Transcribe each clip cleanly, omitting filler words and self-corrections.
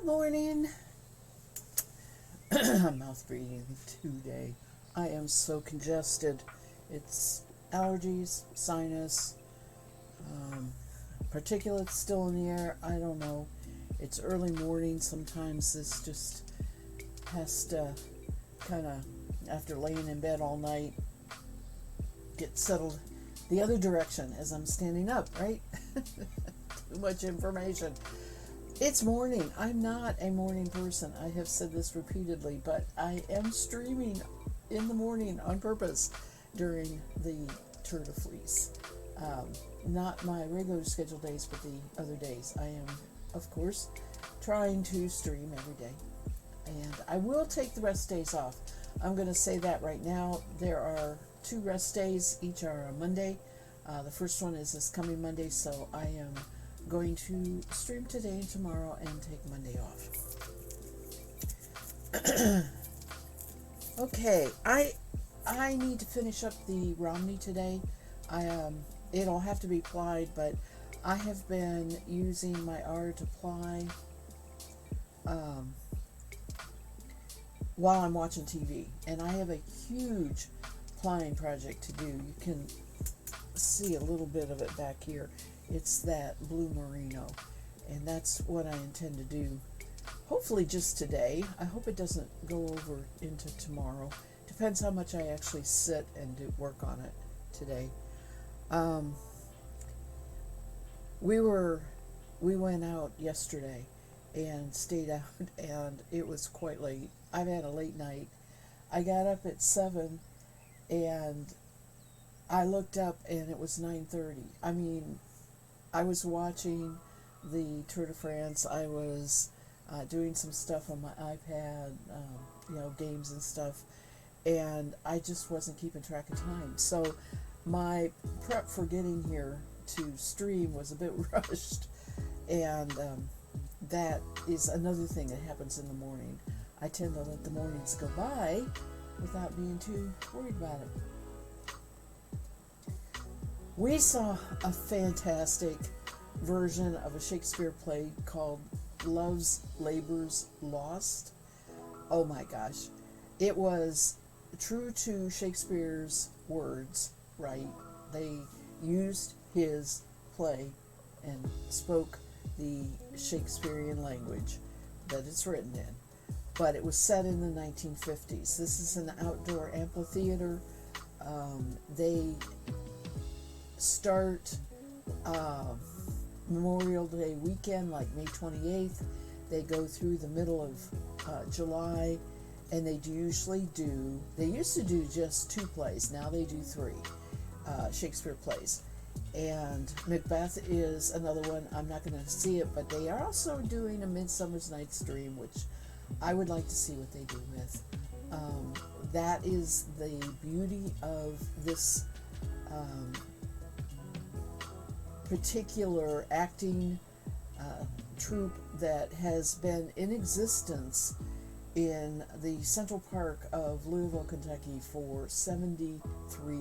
Good morning. Mouth breathing today. I am so congested. It's allergies, sinus, particulates still in the air. I don't know. It's early morning. Sometimes this just has to kind of, after laying in bed all night, get settled the other direction as I'm standing up, right? Too much information. It's morning. I'm not a morning person. I have said this repeatedly, but I am streaming in the morning on purpose during the Tour de Fleece. Not my regular scheduled days, but the other days. I am, of course, trying to stream every day. And I will take the rest days off. I'm going to say that right now. There are 2 rest days. Each are on Monday. The first one is this coming Monday, so I am going to stream today and tomorrow and take Monday off. Okay, I need to finish up the Romney today. It'll have to be plied, but I have been using my R to ply while I'm watching TV, and I have a huge plying project to do. You can see a little bit of it back here. It's that blue merino, and that's what I intend to do. Hopefully just today. I hope it doesn't go over into tomorrow. Depends how much I actually sit and do work on it today. We went out yesterday and stayed out, and it was quite late. I've had a late night. I got up at 7, and I looked up, and it was 9:30. I mean, I was watching the Tour de France. I was doing some stuff on my iPad, games and stuff, and I just wasn't keeping track of time. So my prep for getting here to stream was a bit rushed, and that is another thing that happens in the morning. I tend to let the mornings go by without being too worried about it. We saw a fantastic version of a Shakespeare play called Love's Labour's Lost. Oh my gosh. It was true to Shakespeare's words, right? They used his play and spoke the Shakespearean language that it's written in. But it was set in the 1950s. This is an outdoor amphitheater. They start Memorial Day weekend, like May 28th. They go through the middle of July, and they used to do just 2 plays. Now they do 3 Shakespeare plays. And Macbeth is another one. I'm not going to see it, but they are also doing a Midsummer's Night's Dream, which I would like to see what they do with. That is the beauty of this particular acting troupe that has been in existence in the Central Park of Louisville, Kentucky for 73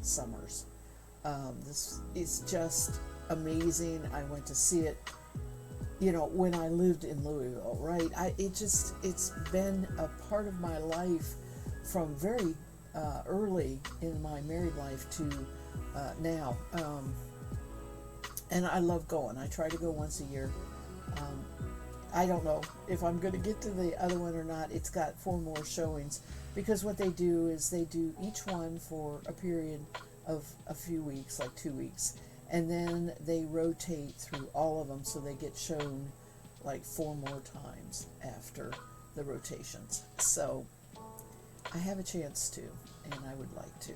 summers. This is just amazing. I went to see it, when I lived in Louisville, right? It's been a part of my life from very early in my married life to now. And I love going. I try to go once a year. I don't know if I'm going to get to the other one or not. It's got 4 more showings, because what they do is they do each one for a period of a few weeks, like 2 weeks, and then they rotate through all of them, so they get shown like 4 more times after the rotations. So I have a chance to, and I would like to.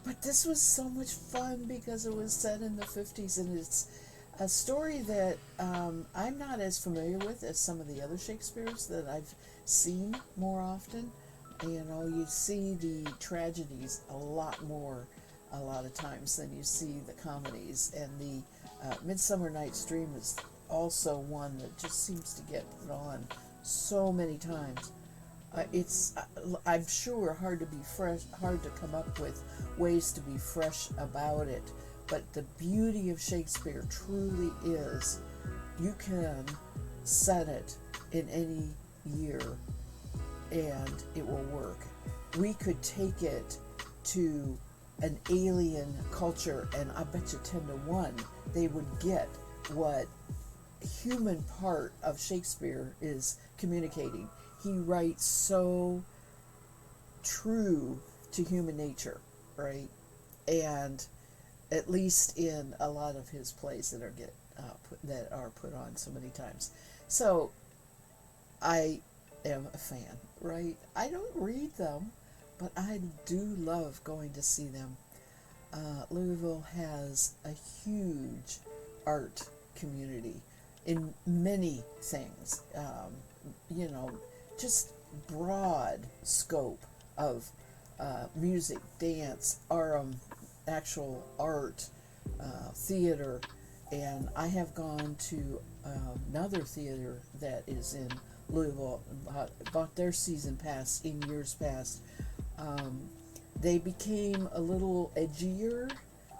But this was so much fun because it was set in the 50s, and it's a story that I'm not as familiar with as some of the other Shakespeares that I've seen more often. You see the tragedies a lot of times than you see the comedies. And the Midsummer Night's Dream is also one that just seems to get put on so many times. It's, I'm sure, hard to come up with ways to be fresh about it. But the beauty of Shakespeare truly is, you can set it in any year and it will work. We could take it to an alien culture, and I bet you 10 to 1 they would get what human part of Shakespeare is communicating. He writes so true to human nature, right? And at least in a lot of his plays that are put on so many times. So I am a fan, right? I don't read them, but I do love going to see them. Louisville has a huge art community in many things, just broad scope of music, dance, actual art, theater, and I have gone to another theater that is in Louisville, bought their season pass in years past. They became a little edgier,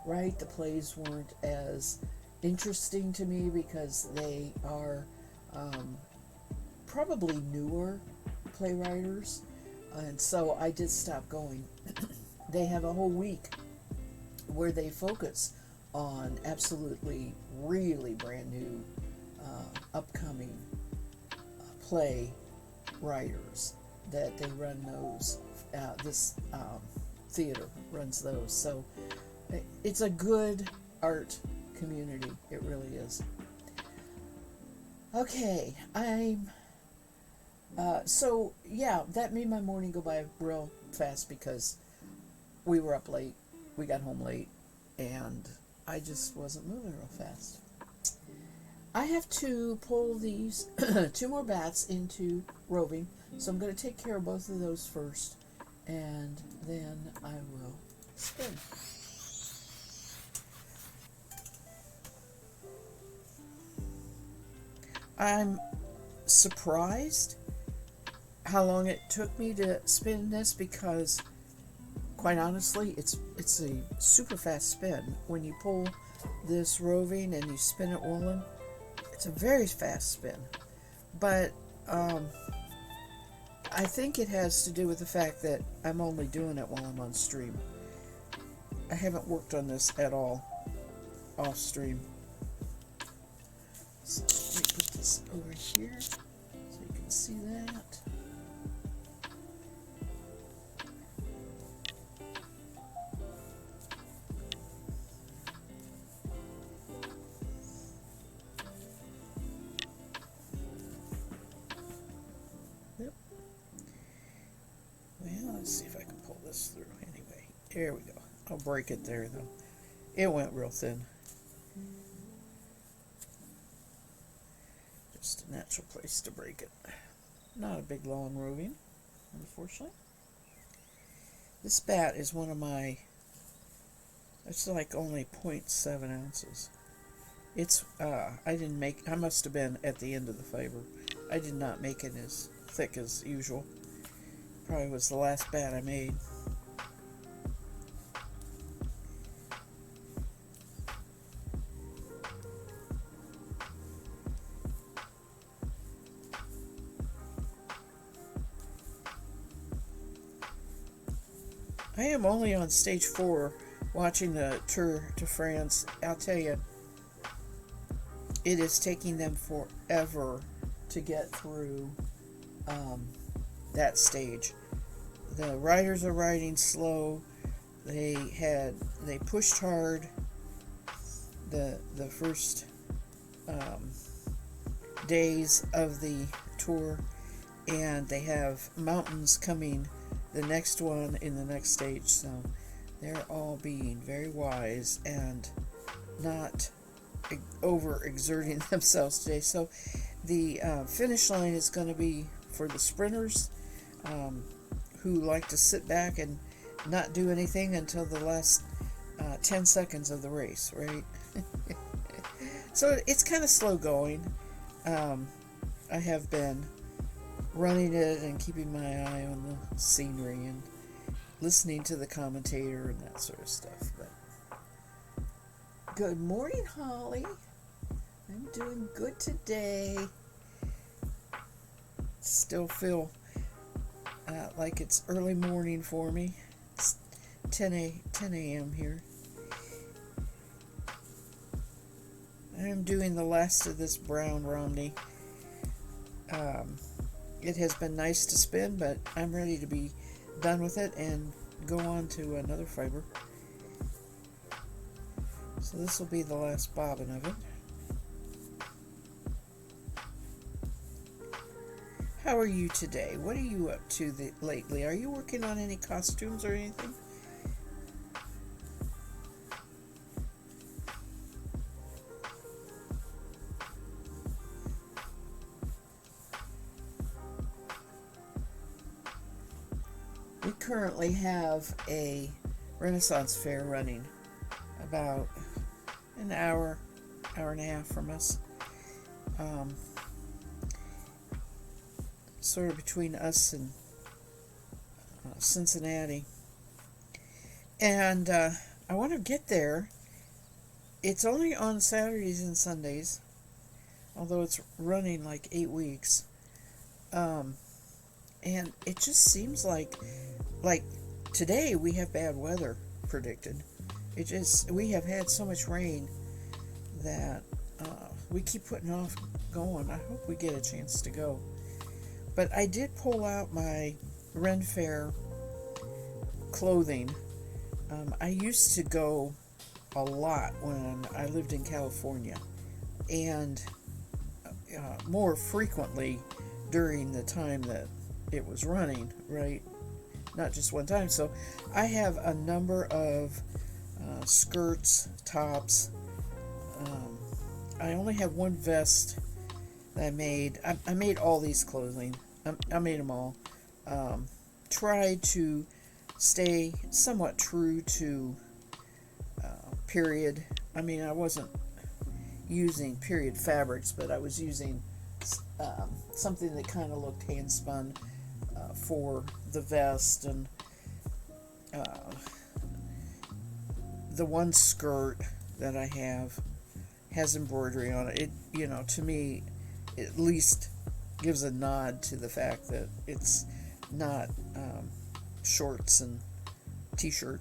right? The plays weren't as interesting to me because they are probably newer playwriters, and so I did stop going. They have a whole week where they focus on absolutely really brand new upcoming play writers that they run those. This theater runs those, so it's a good art community. It really is. Okay, so yeah, that made my morning go by real fast because we were up late, we got home late, and I just wasn't moving real fast. I have to pull these 2 more bats into roving, so I'm going to take care of both of those first, and then I will spin. I'm surprised how long it took me to spin this because, quite honestly, it's a super fast spin. When you pull this roving and you spin it woolen, it's a very fast spin. But I think it has to do with the fact that I'm only doing it while I'm on stream. I haven't worked on this at all off stream. So let me put this over here so you can see that. Yep. Well, let's see if I can pull this through anyway. There we go. I'll break it there though. It went real thin. Just a natural place to break it. Not a big long roving, unfortunately. This bat is one of my, it's like only 0.7 ounces. It's, I must have been at the end of the fiber. I did not make it as thick as usual. Probably was the last bat I made. I am only on stage 4 watching the Tour de France. I'll tell you, it is taking them forever to get through that stage. The riders are riding slow. They pushed hard the first days of the tour, and they have mountains coming the next one in the next stage, so they're all being very wise and not over-exerting themselves today. So the finish line is going to be for the sprinters who like to sit back and not do anything until the last 10 seconds of the race, right? So it's kind of slow going. I have been running it and keeping my eye on the scenery and listening to the commentator and that sort of stuff. But good morning, Holly. I'm doing good today. Still feel like it's early morning for me. It's 10 a.m. here. I'm doing the last of this brown Romney. It has been nice to spin, but I'm ready to be done with it and go on to another fiber. So this will be the last bobbin of it. How are you today? What are you up to lately? Are you working on any costumes or anything? We currently have a Renaissance fair running about an hour and a half from us. Sort of between us and Cincinnati. And I want to get there. It's only on Saturdays and Sundays, although it's running like 8 weeks. And it just seems like today we have bad weather predicted. We have had so much rain that we keep putting off going. I hope we get a chance to go. But I did pull out my Ren Fair clothing. I used to go a lot when I lived in California, and more frequently during the time that it was running, right? Not just one time. So I have a number of skirts, tops. I only have one vest that I made. I made all these clothing. I made them all. Tried to stay somewhat true to period. I mean, I wasn't using period fabrics, but I was using something that kind of looked hand spun for the vest, and the one skirt that I have has embroidery on it. It, to me, at least gives a nod to the fact that it's not shorts and t-shirt.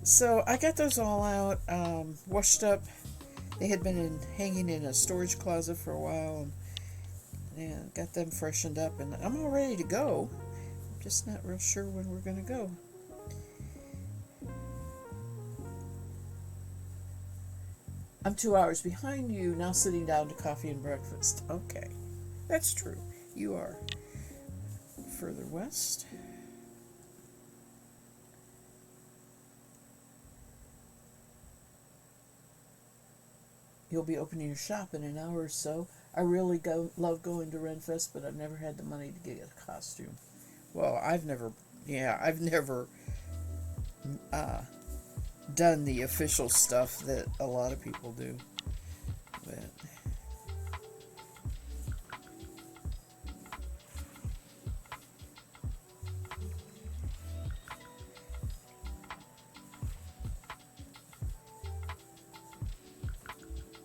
So I got those all out, washed up. They had been hanging in a storage closet for a while, and got them freshened up, and I'm all ready to go. I'm just not real sure when we're going to go. I'm 2 hours behind you, now sitting down to coffee and breakfast. Okay, that's true. You are further west. You'll be opening your shop in an hour or so. I really love going to Renfest, but I've never had the money to get a costume. Well, I've never done the official stuff that a lot of people do. But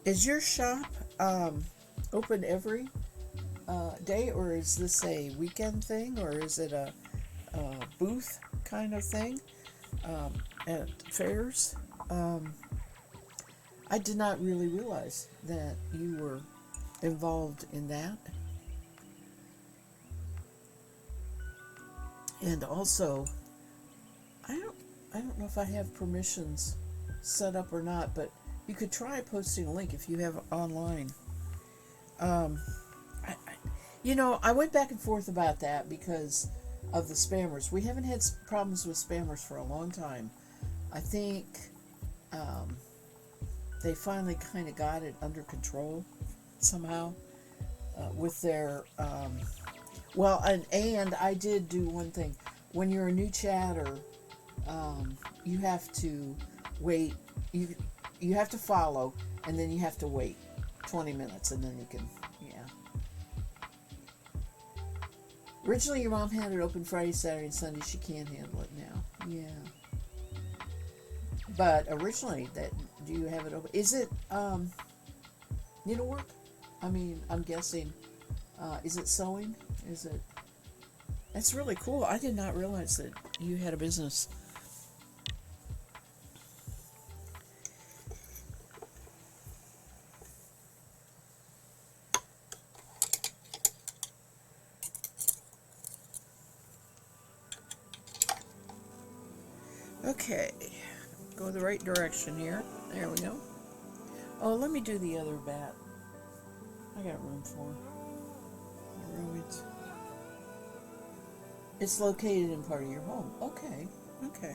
is your shop open every day, or is this a weekend thing, or is it a booth kind of thing at fairs? I did not really realize that you were involved in that. And also, I don't know if I have permissions set up or not, but you could try posting a link if you have it online. I went back and forth about that because of the spammers. We haven't had problems with spammers for a long time. I think they finally kind of got it under control somehow with their and I did do one thing. When you're a new chatter, you have to wait. You have to follow, and then you have to wait 20 minutes, and then you can, Originally, your mom had it open Friday, Saturday, and Sunday. She can't handle it now. Yeah. But originally, do you have it open? Is it needlework? I mean, I'm guessing Is it sewing? Is it? That's really cool. I did not realize that you had a business. Okay, go the right direction here. There we go. Oh, let me do the other bat. I got room for it's located in part of your home. Okay, okay.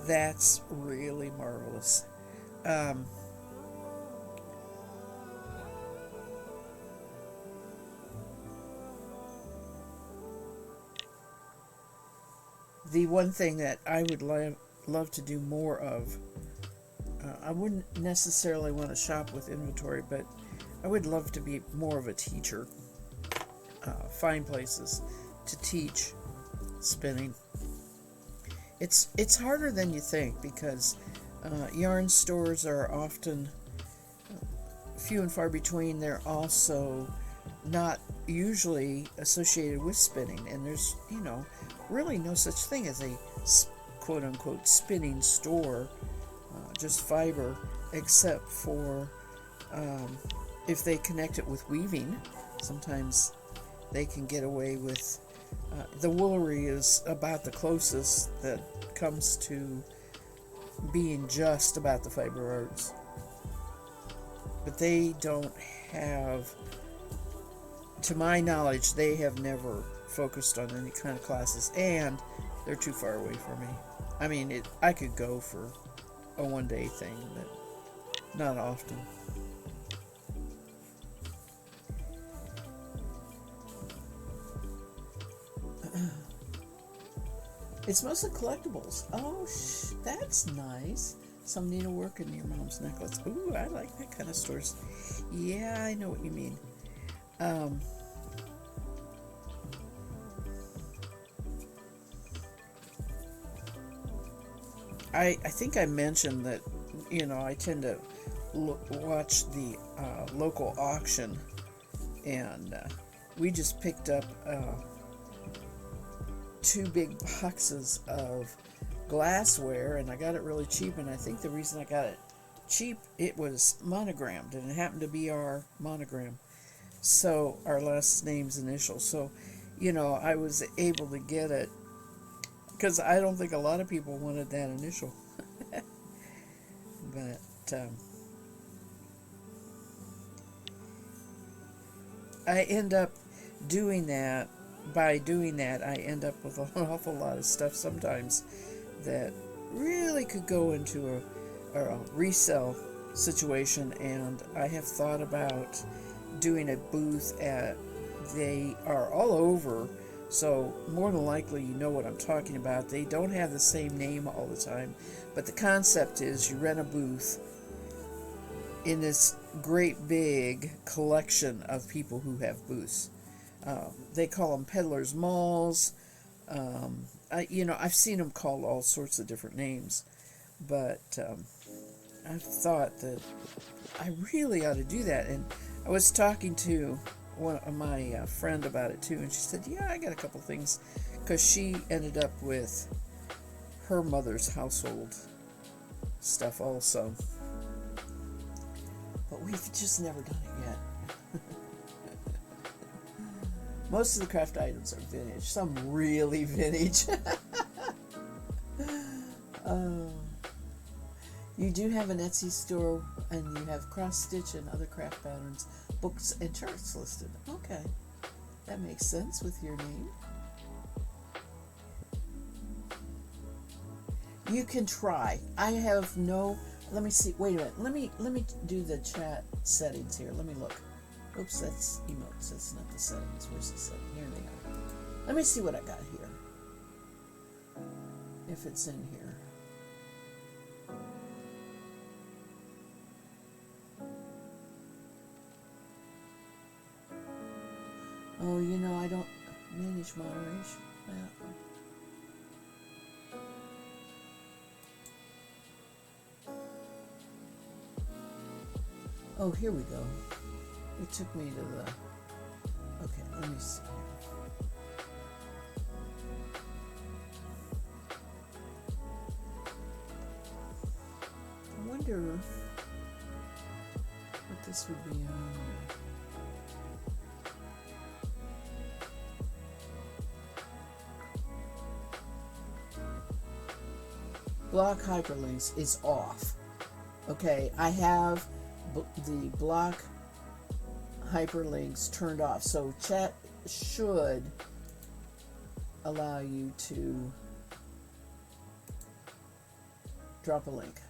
That's really marvelous. Um, the one thing that I would love to do more of, I wouldn't necessarily want to shop with inventory, but I would love to be more of a teacher. Find places to teach spinning. It's harder than you think because yarn stores are often few and far between. They're also not usually associated with spinning, and there's really no such thing as a quote unquote spinning store, just fiber, except for if they connect it with weaving. Sometimes they can get away with the woolery is about the closest that comes to being just about the fiber arts, but they don't have, to my knowledge, they have never focused on any kind of classes, and they're too far away from me. I mean, I could go for a one-day thing, but not often. It's mostly collectibles. Oh, that's nice. Some needlework in your mom's necklace. Ooh, I like that kind of stores. Yeah, I know what you mean. I think I mentioned that, I tend to watch the local auction, and we just picked up 2 big boxes of glassware, and I got it really cheap, and I think the reason I got it cheap, it was monogrammed, and it happened to be our monogram, so our last name's initial. So I was able to get it because I don't think a lot of people wanted that initial. But I end up doing that. By doing that, I end up with an awful lot of stuff sometimes that really could go into a resale situation, and I have thought about doing a booth they are all over, so more than likely you know what I'm talking about. They don't have the same name all the time, but the concept is you rent a booth in this great big collection of people who have booths. They call them peddlers malls. I've seen them called all sorts of different names, but I've thought that I really ought to do that. And I was talking to my friend about it too, and she said, "Yeah, I got a couple things," because she ended up with her mother's household stuff also, but we've just never done it yet. Most of the craft items are vintage, some really vintage. You do have an Etsy store, and you have cross-stitch and other craft patterns, books, and charts listed. Okay, that makes sense with your name. You can try. I have no. Let me see. Wait a minute. Let me do the chat settings here. Let me look. Oops, that's emotes. That's not the settings. Where's the settings? Here they are. Let me see what I got here. If it's in here. Oh, I don't manage moderation. Oh, here we go. It took me to the... Okay, let me see. I wonder what this would be on. Block hyperlinks is off. Okay, I have the block hyperlinks turned off, so chat should allow you to drop a link.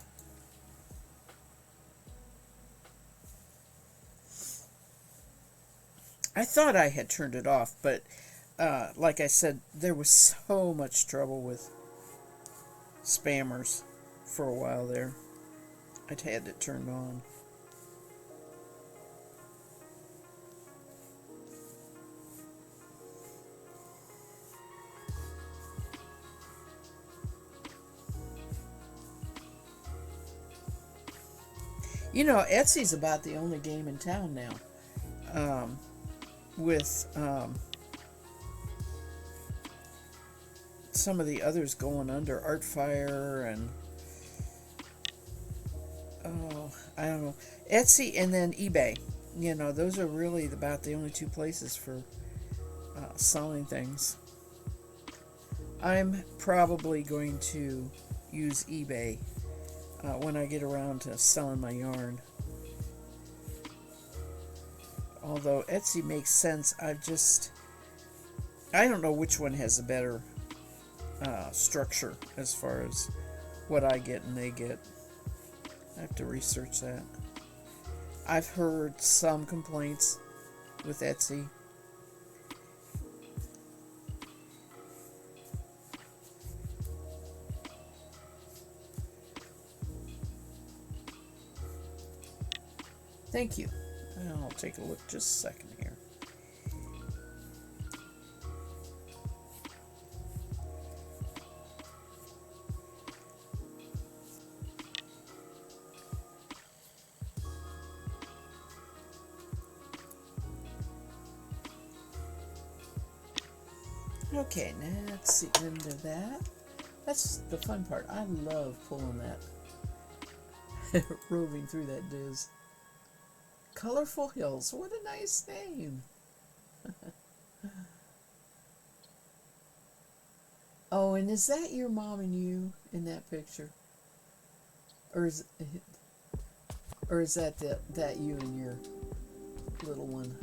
I thought I had turned it off, but like I said, there was so much trouble with spammers for a while there. I'd had it turned on. You know, Etsy's about the only game in town now. With some of the others going under, Artfire and I don't know, Etsy and then eBay. You know, those are really about the only two places for selling things. I'm probably going to use eBay when I get around to selling my yarn. Although Etsy makes sense, I don't know which one has a better structure as far as what I get and they get. I have to research that. I've heard some complaints with Etsy. Thank you. I'll take a look just a second here. Okay, now that's the end of that. That's the fun part. I love pulling that, roving through that diz. Colorful Hills. What a nice name. Oh, and is that your mom and you in that picture? Or is that that you and your little one?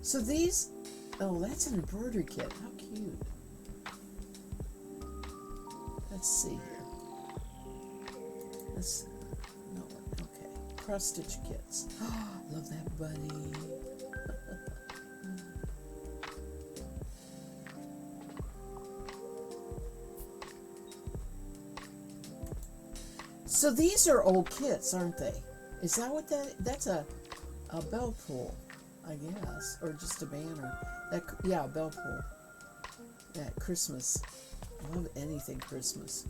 So these, oh, that's an embroidery kit. How cute. Let's see here. No, okay. Cross stitch kits. Oh, love that bunny. So these are old kits, aren't they? Is that what that's a bell pull, I guess, or just a banner. Yeah, bell pull. That Christmas. I love anything Christmas.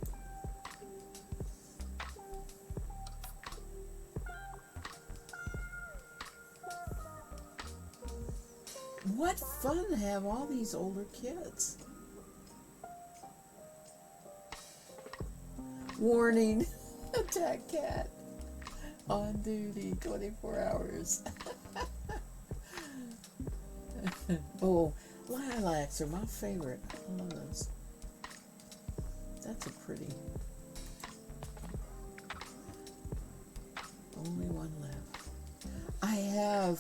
What fun to have all these older kits. Warning, attack cat on duty 24 hours. Oh, lilacs are my favorite. I love those. That's a pretty. Only one left. I have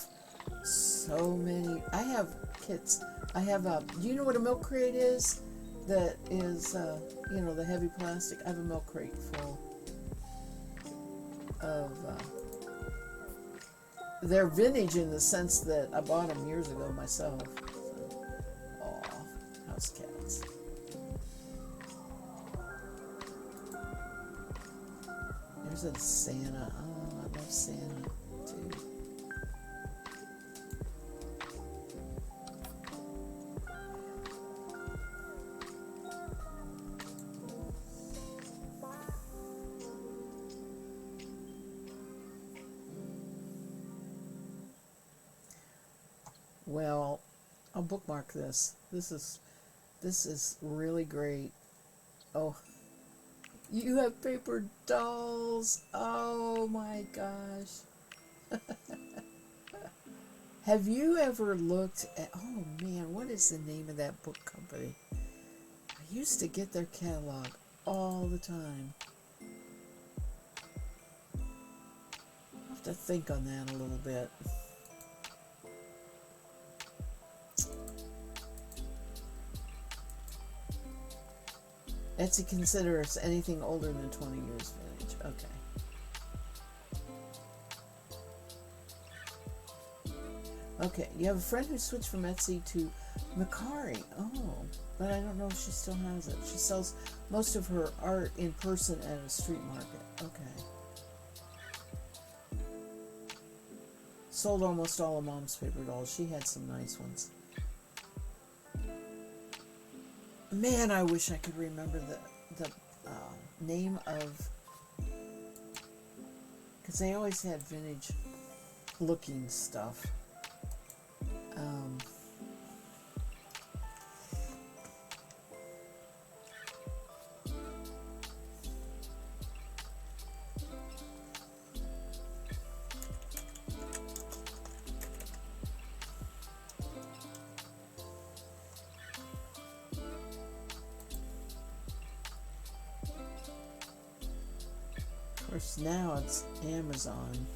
so many. I have kits. I have do you know what a milk crate is? That is, you know, the heavy plastic. I have a milk crate full of. They're vintage in the sense that I bought them years ago myself. So, aw, house cats. There's a Santa. Oh, I love Santa too. Well, I'll bookmark this. This is really great. Oh, you have paper dolls. Oh my gosh. Have you ever looked at, oh man, what is the name of that book company? I used to get their catalog all the time. I'll have to think on that a little bit. Etsy considers anything older than 20 years vintage. Okay. Okay, you have a friend who switched from Etsy to Macari. Oh, but I don't know if she still has it. She sells most of her art in person at a street market. Okay. Sold almost all of Mom's paper dolls. She had some nice ones. Man, I wish I could remember the name of, because they always had vintage looking stuff. Of course, now it's Amazon.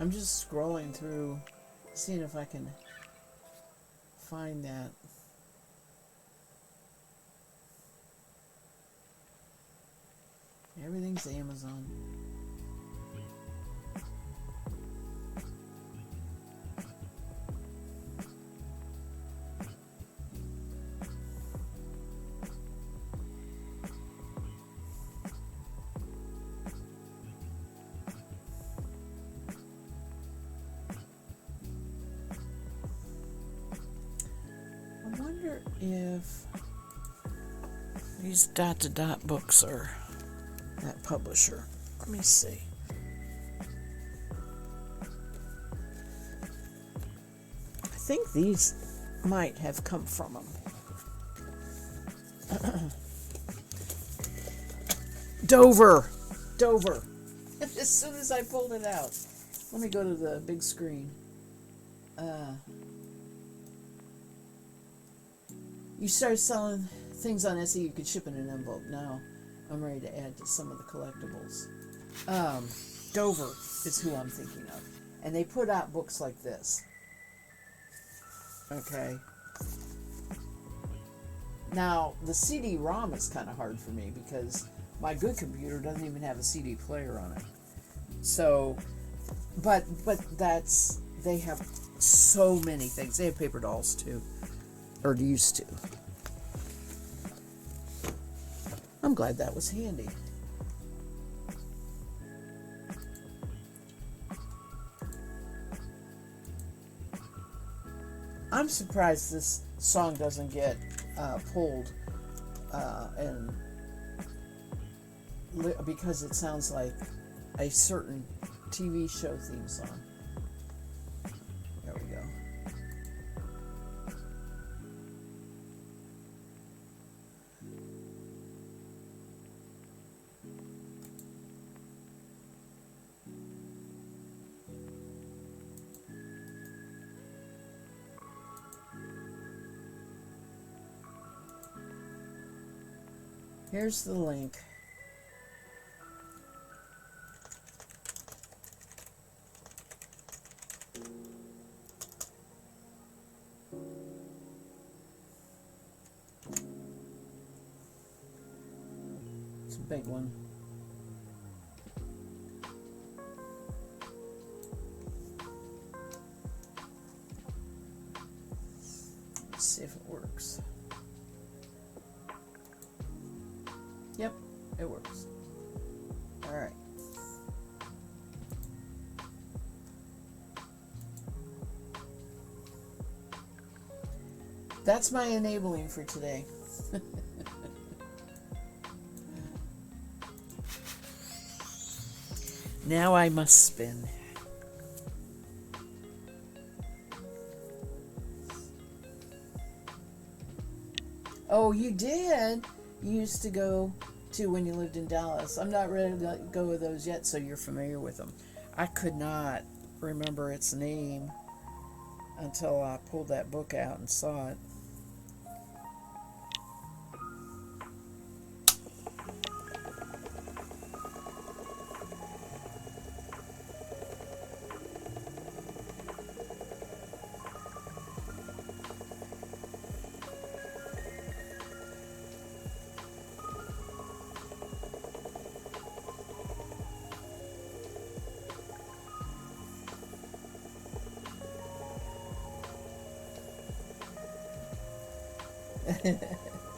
I'm just scrolling through, seeing if I can find that. Everything's Amazon. I wonder if these dot-to-dot books are that publisher. Let me see. I think these might have come from them. Dover. As soon as I pulled it out. Let me go to the big screen. You started selling things on Etsy you could ship in an envelope. Now I'm ready to add to some of the collectibles. Dover is who I'm thinking of. And they put out books like this. Okay. Now, the CD-ROM is kind of hard for me because my good computer doesn't even have a CD player on it. So, but that's, they have so many things. They have paper dolls too. Or used to. I'm glad that was handy. I'm surprised this song doesn't get pulled and because it sounds like a certain TV show theme song. There we go. Here's the link. It's a big one. Let's see if it works. Yep, it works. All right. That's my enabling for today. Now I must spin. Oh, you did? You used to go to when you lived in Dallas. I'm not ready to go with those yet, so you're familiar with them. I could not remember its name until I pulled that book out and saw it.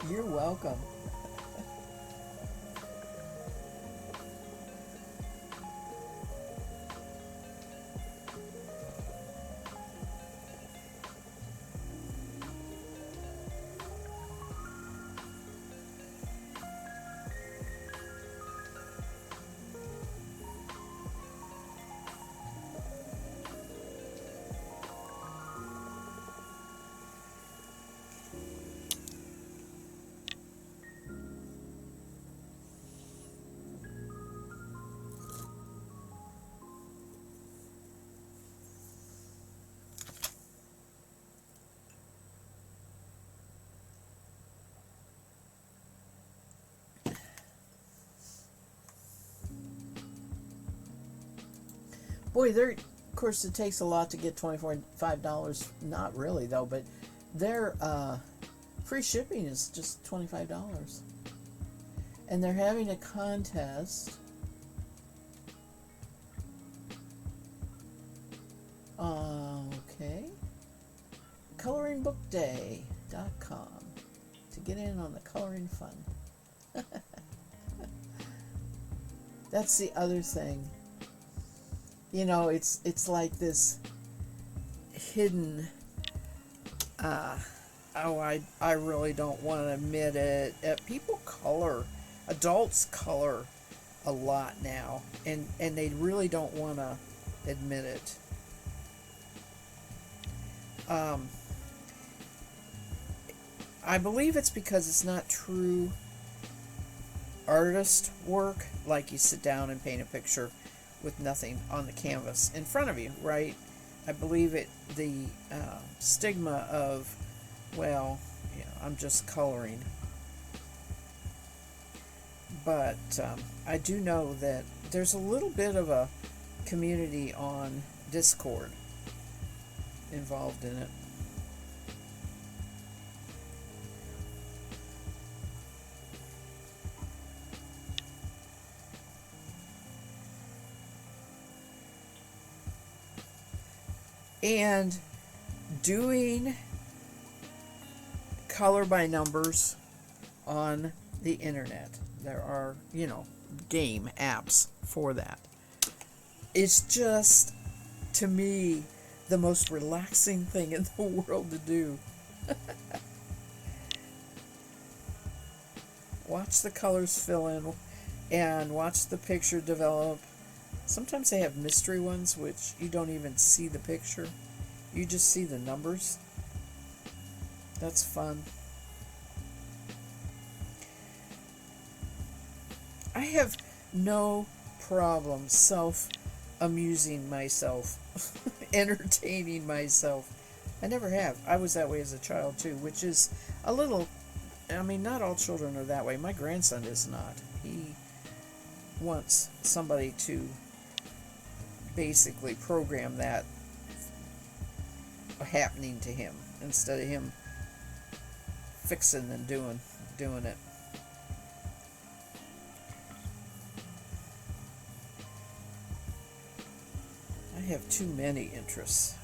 You're welcome. Boy, of course, it takes a lot to get $25. Not really, though, but their free shipping is just $25. And they're having a contest. Okay. ColoringBookDay.com to get in on the coloring fun. That's the other thing. You know, it's like this hidden, I really don't want to admit it. People color, adults color a lot now, and they really don't want to admit it. I believe it's because it's not true artist work, like you sit down and paint a picture with nothing on the canvas in front of you, right? I believe the stigma of, well, you know, I'm just coloring. But I do know that there's a little bit of a community on Discord involved in it. And doing color by numbers on the internet. There are, you know, game apps for that. It's just, to me, the most relaxing thing in the world to do. Watch the colors fill in and watch the picture develop. Sometimes they have mystery ones, which you don't even see the picture. You just see the numbers. That's fun. I have no problem self-amusing myself, entertaining myself. I never have. I was that way as a child, too, which is a little... I mean, not all children are that way. My grandson is not. He wants somebody to basically program that happening to him instead of him fixing and doing it. I have too many interests.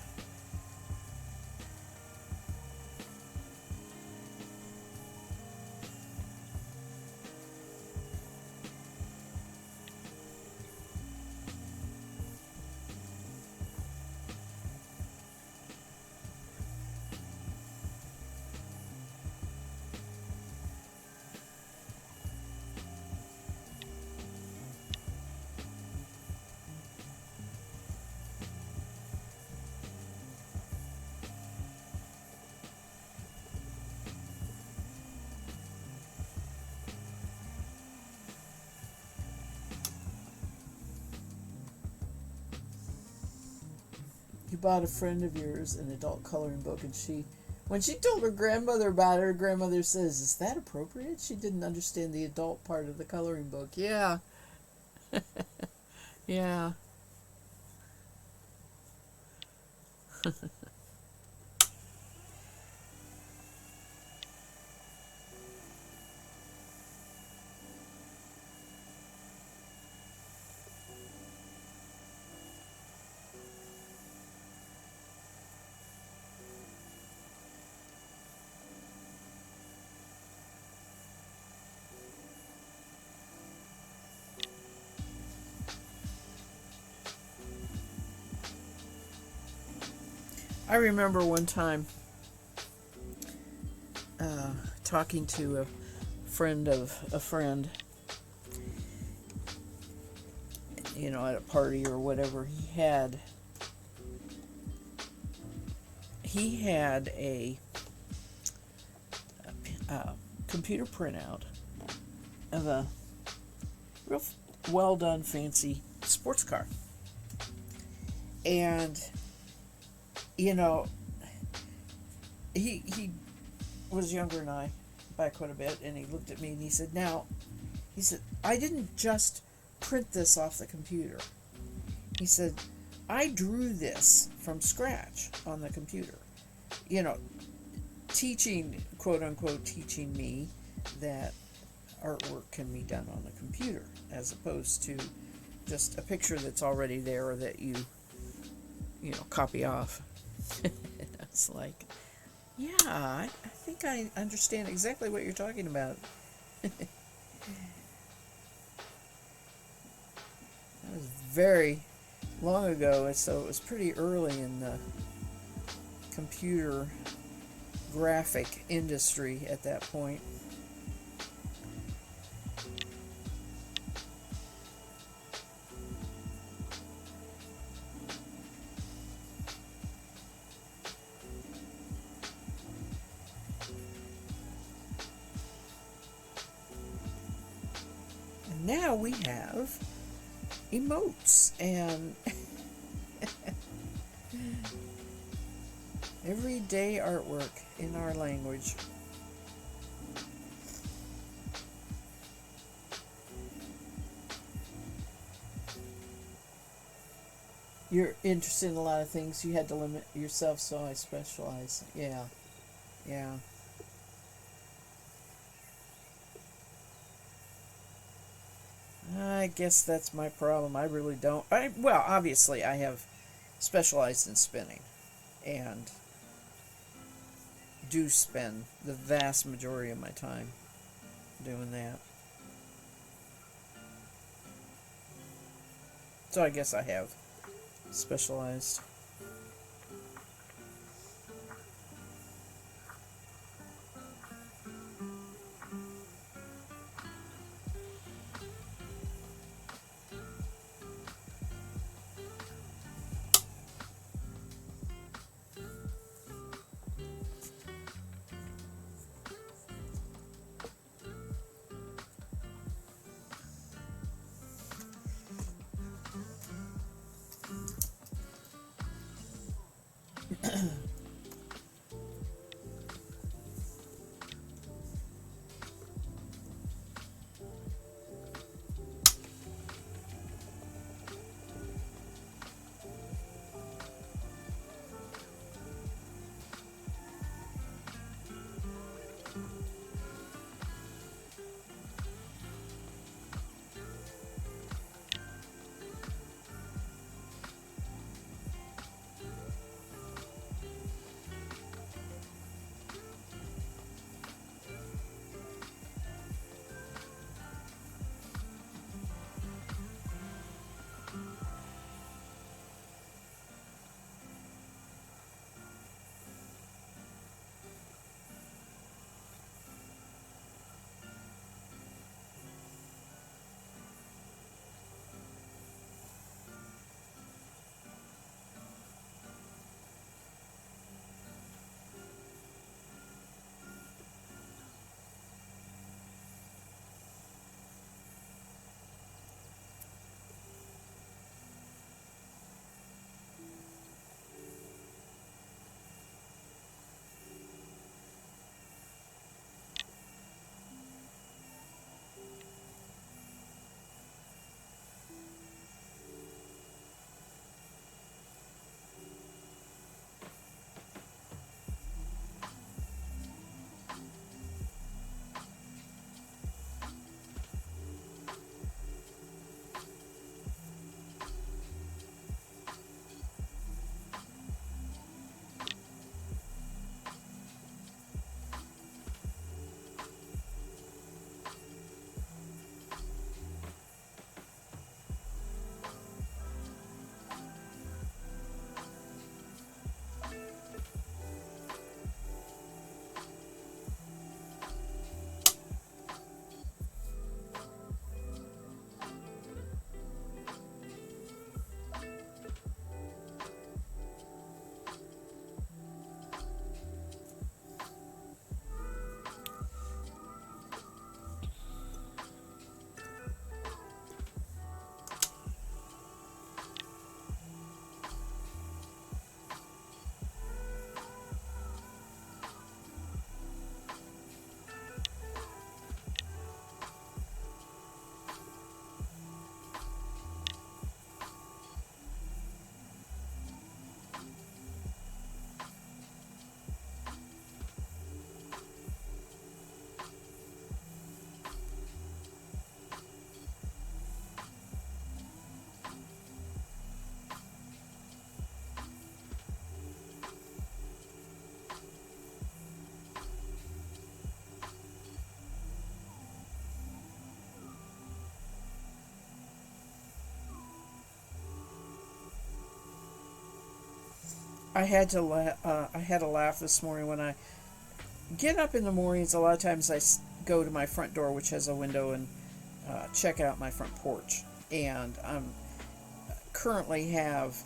You bought a friend of yours an adult coloring book, and when she told her grandmother about it, her grandmother says, "Is that appropriate?" She didn't understand the adult part of the coloring book. Yeah, yeah. I remember one time talking to a friend of a friend, at a party or whatever. He had a computer printout of a real well done, fancy sports car, and he was younger than I by quite a bit, and he looked at me and he said, I didn't just print this off the computer. He said, I drew this from scratch on the computer. Teaching, quote unquote, teaching me that artwork can be done on the computer as opposed to just a picture that's already there or that you copy off. It's like, yeah, I think I understand exactly what you're talking about. That was very long ago, so it was pretty early in the computer graphic industry at that point. And now we have emotes and everyday artwork in our language. You're interested in a lot of things. You had to limit yourself, so I specialize. Yeah. I guess that's my problem. I really don't. Well, obviously, I have specialized in spinning and do spend the vast majority of my time doing that. So I guess I have specialized. I had a laugh this morning when I get up in the mornings. A lot of times go to my front door, which has a window, and check out my front porch. And I currently have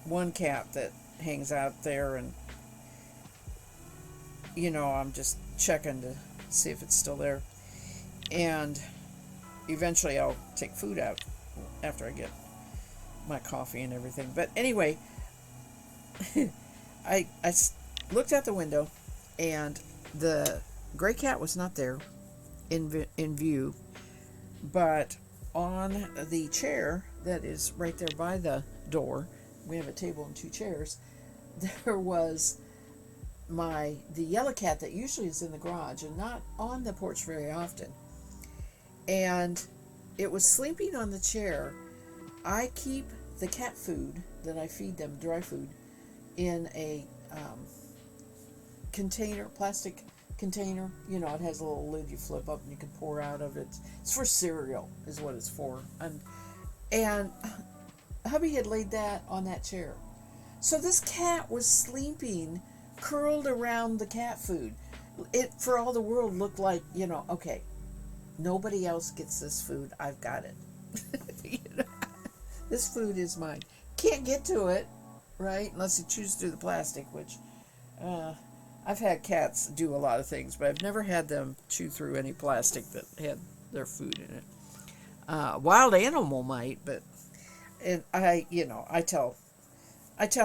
one cat that hangs out there, and I'm just checking to see if it's still there. And eventually I'll take food out after I get my coffee and everything. But anyway, I looked out the window, and the gray cat was not there in view, but on the chair that is right there by the door, we have a table and two chairs, there was the yellow cat that usually is in the garage and not on the porch very often. And it was sleeping on the chair. I keep the cat food that I feed them, dry food, in a container, plastic container. It has a little lid you flip up and you can pour out of it. It's for cereal is what it's for. And hubby had laid that on that chair. So this cat was sleeping curled around the cat food. It, for all the world, looked like, okay, nobody else gets this food. I've got it. This food is mine. Can't get to it, right? Unless you choose to do the plastic, which I've had cats do a lot of things, but I've never had them chew through any plastic that had their food in it. Wild animal might, but I tell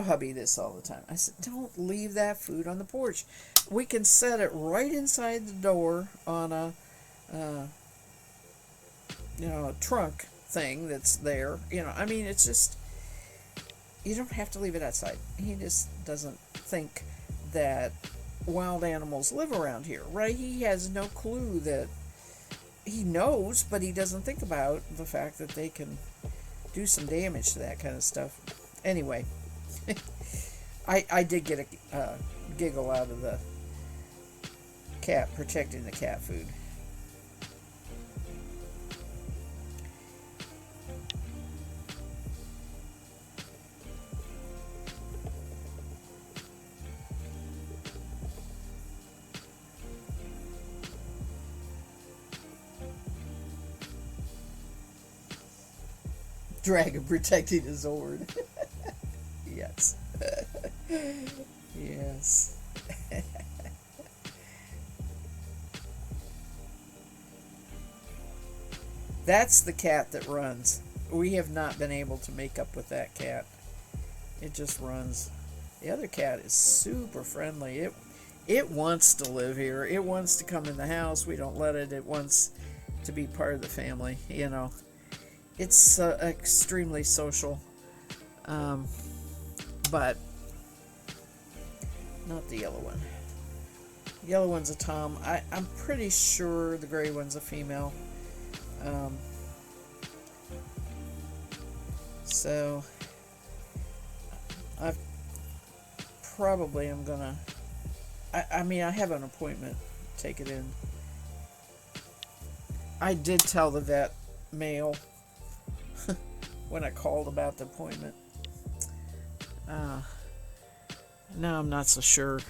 hubby this all the time. I said, don't leave that food on the porch. We can set it right inside the door on a trunk thing that's there. It's just, you don't have to leave it outside. He just doesn't think that wild animals live around here, right? He has no clue that he knows, but he doesn't think about the fact that they can do some damage to that kind of stuff. Anyway, I did get a giggle out of the cat protecting the cat food. Dragon protecting his Zord. Yes. Yes. That's the cat that runs. We have not been able to make up with that cat. It just runs. The other cat is super friendly. It wants to live here. It wants to come in the house. We don't let it. It wants to be part of the family, It's extremely social, but not the yellow one. The yellow one's a tom. I'm pretty sure the gray one's a female. So I probably am gonna. I have an appointment. Take it in. I did tell the vet male when I called about the appointment. Now I'm not so sure.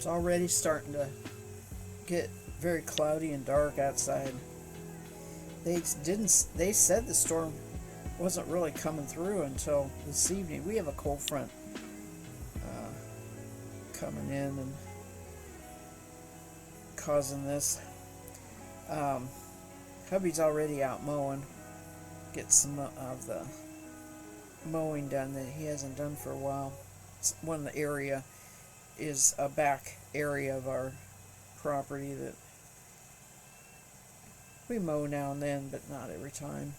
It's already starting to get very cloudy and dark outside. They said the storm wasn't really coming through until this evening. We have a cold front coming in and causing this. Hubby's already out mowing. Get some of the mowing done that he hasn't done for a while. One of the area is a back area of our property that we mow now and then, but not every time.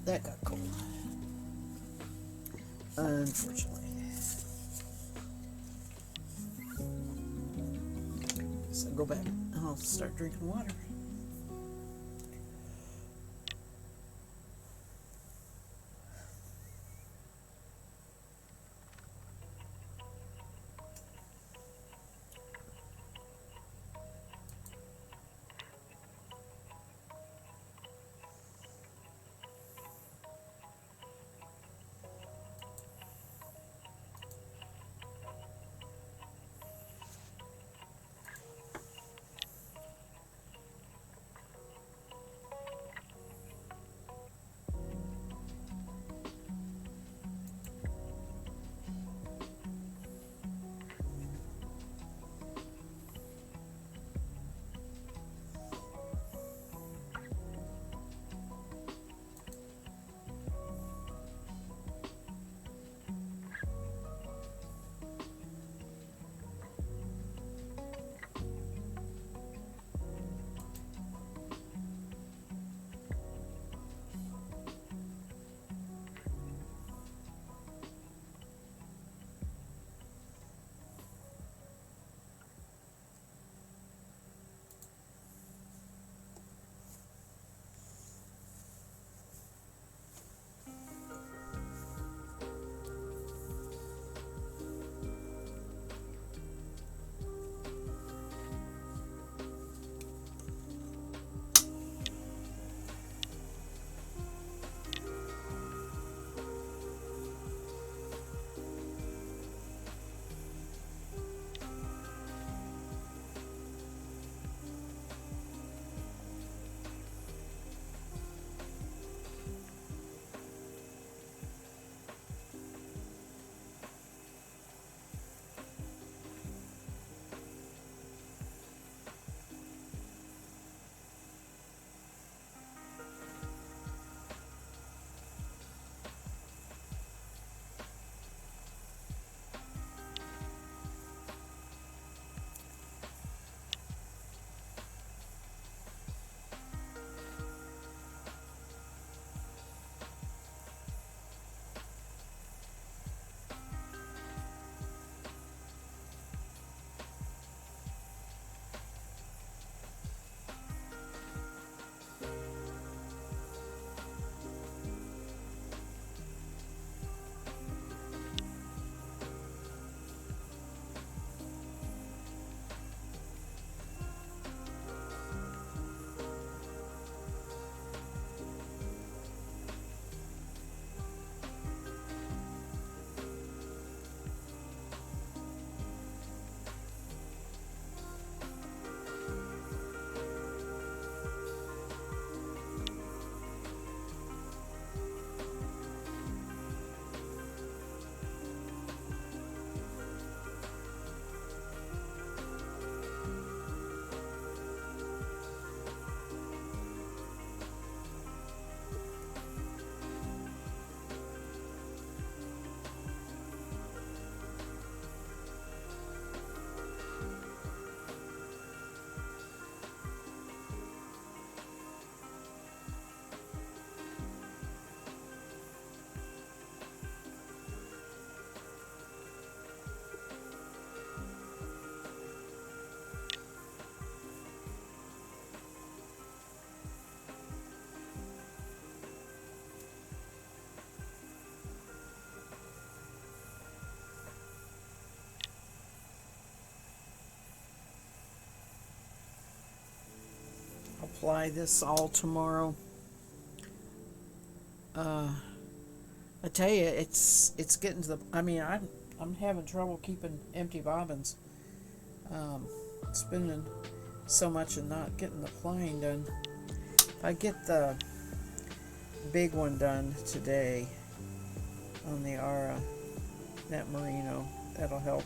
That got cold, unfortunately. So go back and I'll start drinking water. ply this all tomorrow. I tell you, it's getting to the. I mean, I'm having trouble keeping empty bobbins. Spending so much and not getting the plying done. If I get the big one done today on the Ara, that merino, that'll help.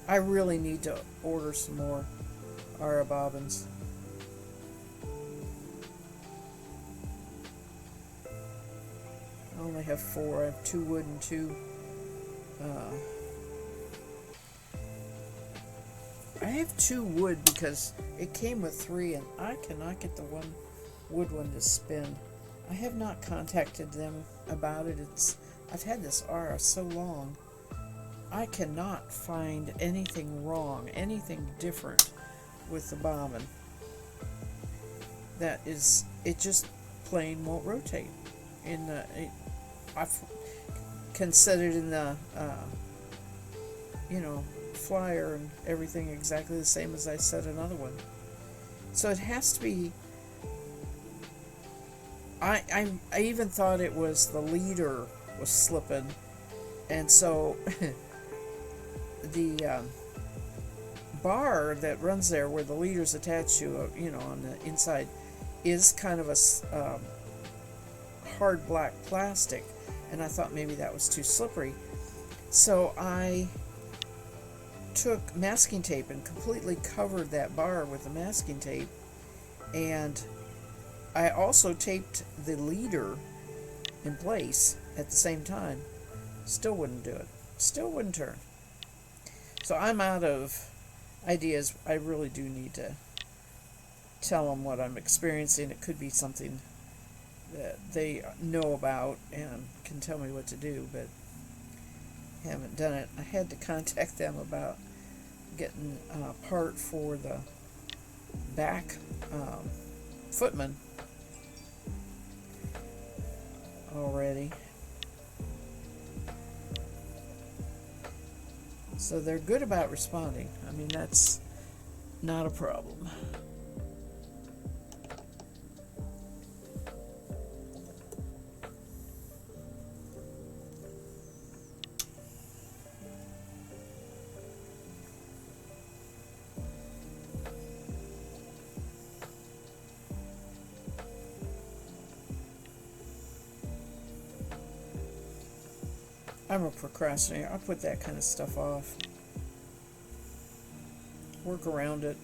I really need to order some more Ara bobbins. I only have 4. I have 2 wood and 2. I have 2 wood because it came with 3, and I cannot get the one wood one to spin. I have not contacted them about it. I've had this Ara so long. I cannot find anything wrong, anything different with the bobbin. That is, it just plain won't rotate. I can set it in the, flyer and everything exactly the same as I set another one. So it has to be. I even thought it was the leader was slipping, and so the bar that runs there where the leader's attached to, on the inside, is kind of a hard black plastic, and I thought maybe that was too slippery. So I took masking tape and completely covered that bar with the masking tape, and I also taped the leader in place at the same time. Still wouldn't do it. Still wouldn't turn. So I'm out of ideas. I really do need to tell them what I'm experiencing. It could be something that they know about and can tell me what to do, but haven't done it. I had to contact them about getting a part for the back footman already. So they're good about responding. I mean, that's not a problem. I'm a procrastinator. I put that kind of stuff off. Work around it,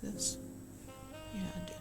this. Yeah, I did.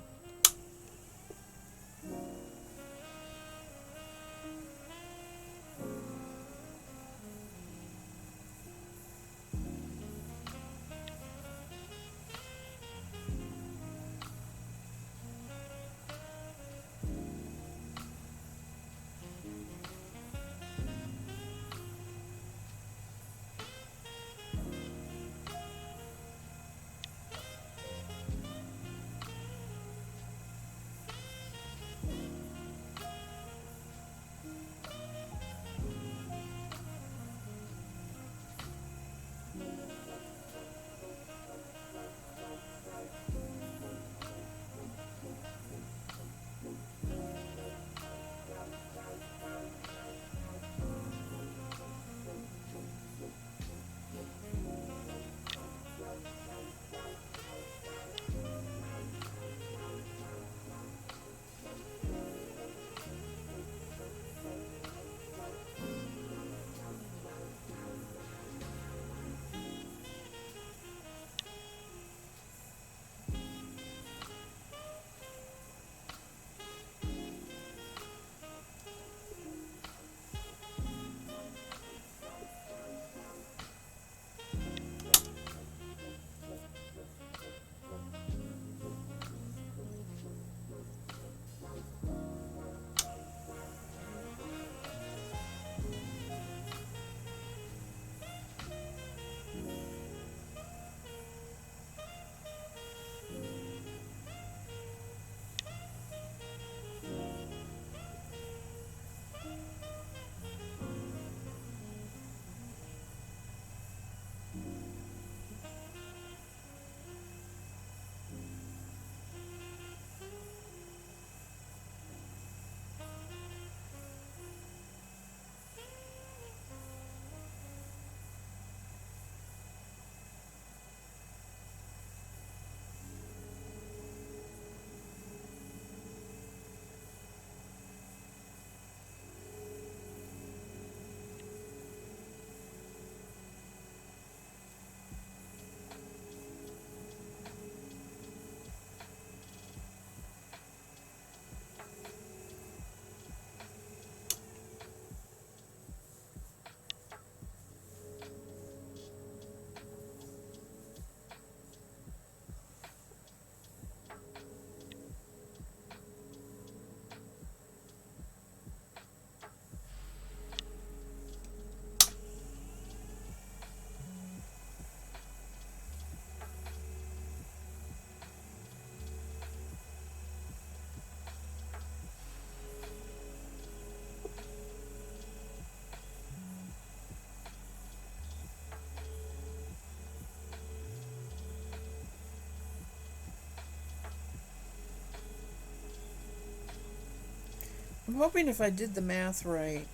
I'm hoping if I did the math right,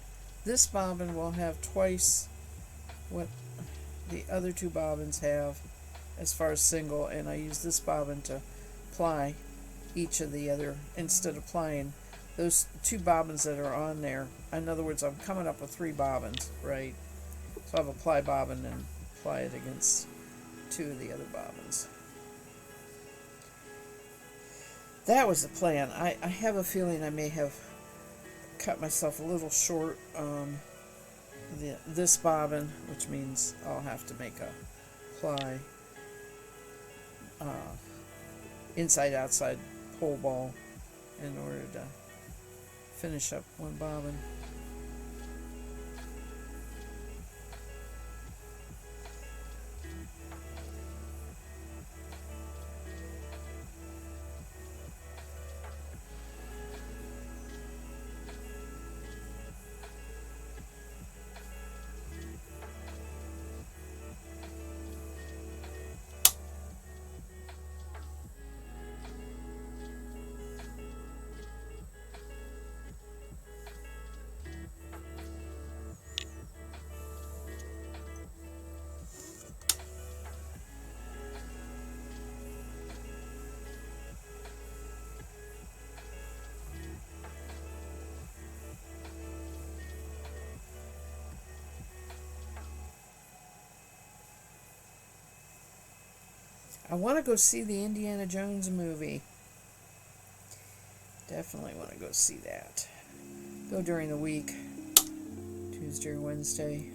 this bobbin will have twice what the other two bobbins have as far as single, and I use this bobbin to ply each of the other instead of plying those two bobbins that are on there. In other words, I'm coming up with 3 bobbins, right? So I have a ply bobbin and ply it against 2 of the other bobbins. That was the plan. I have a feeling I may have cut myself a little short on this bobbin, which means I'll have to make a ply inside outside pole ball in order to finish up one bobbin. I want to go see the Indiana Jones movie. Definitely want to go see that. Go during the week, Tuesday or Wednesday.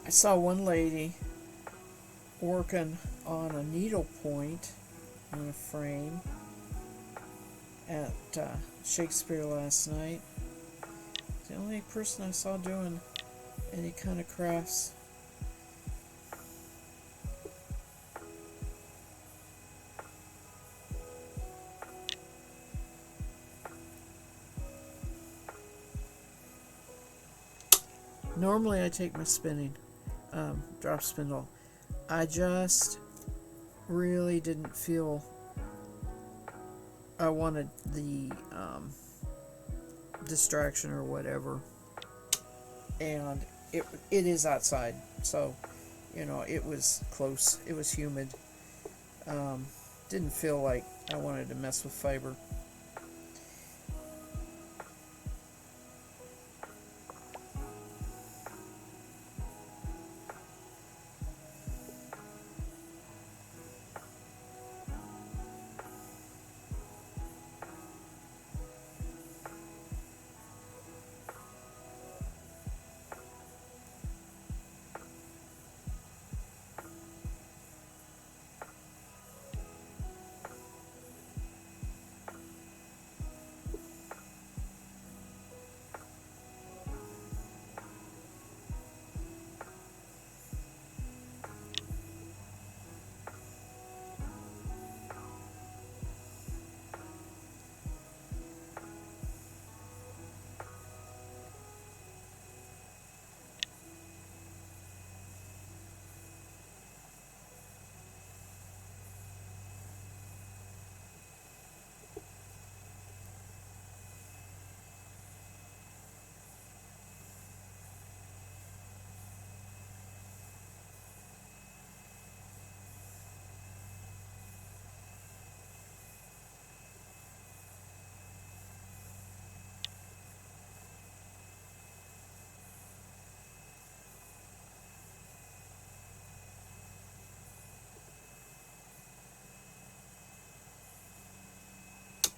I saw one lady working on a needle point on a frame at Shakespeare last night. the only person I saw doing any kind of crafts. Normally I take my spinning drop spindle. I just really didn't feel I wanted the distraction or whatever, and it is outside, so you know it was close, it was humid, didn't feel like I wanted to mess with fiber.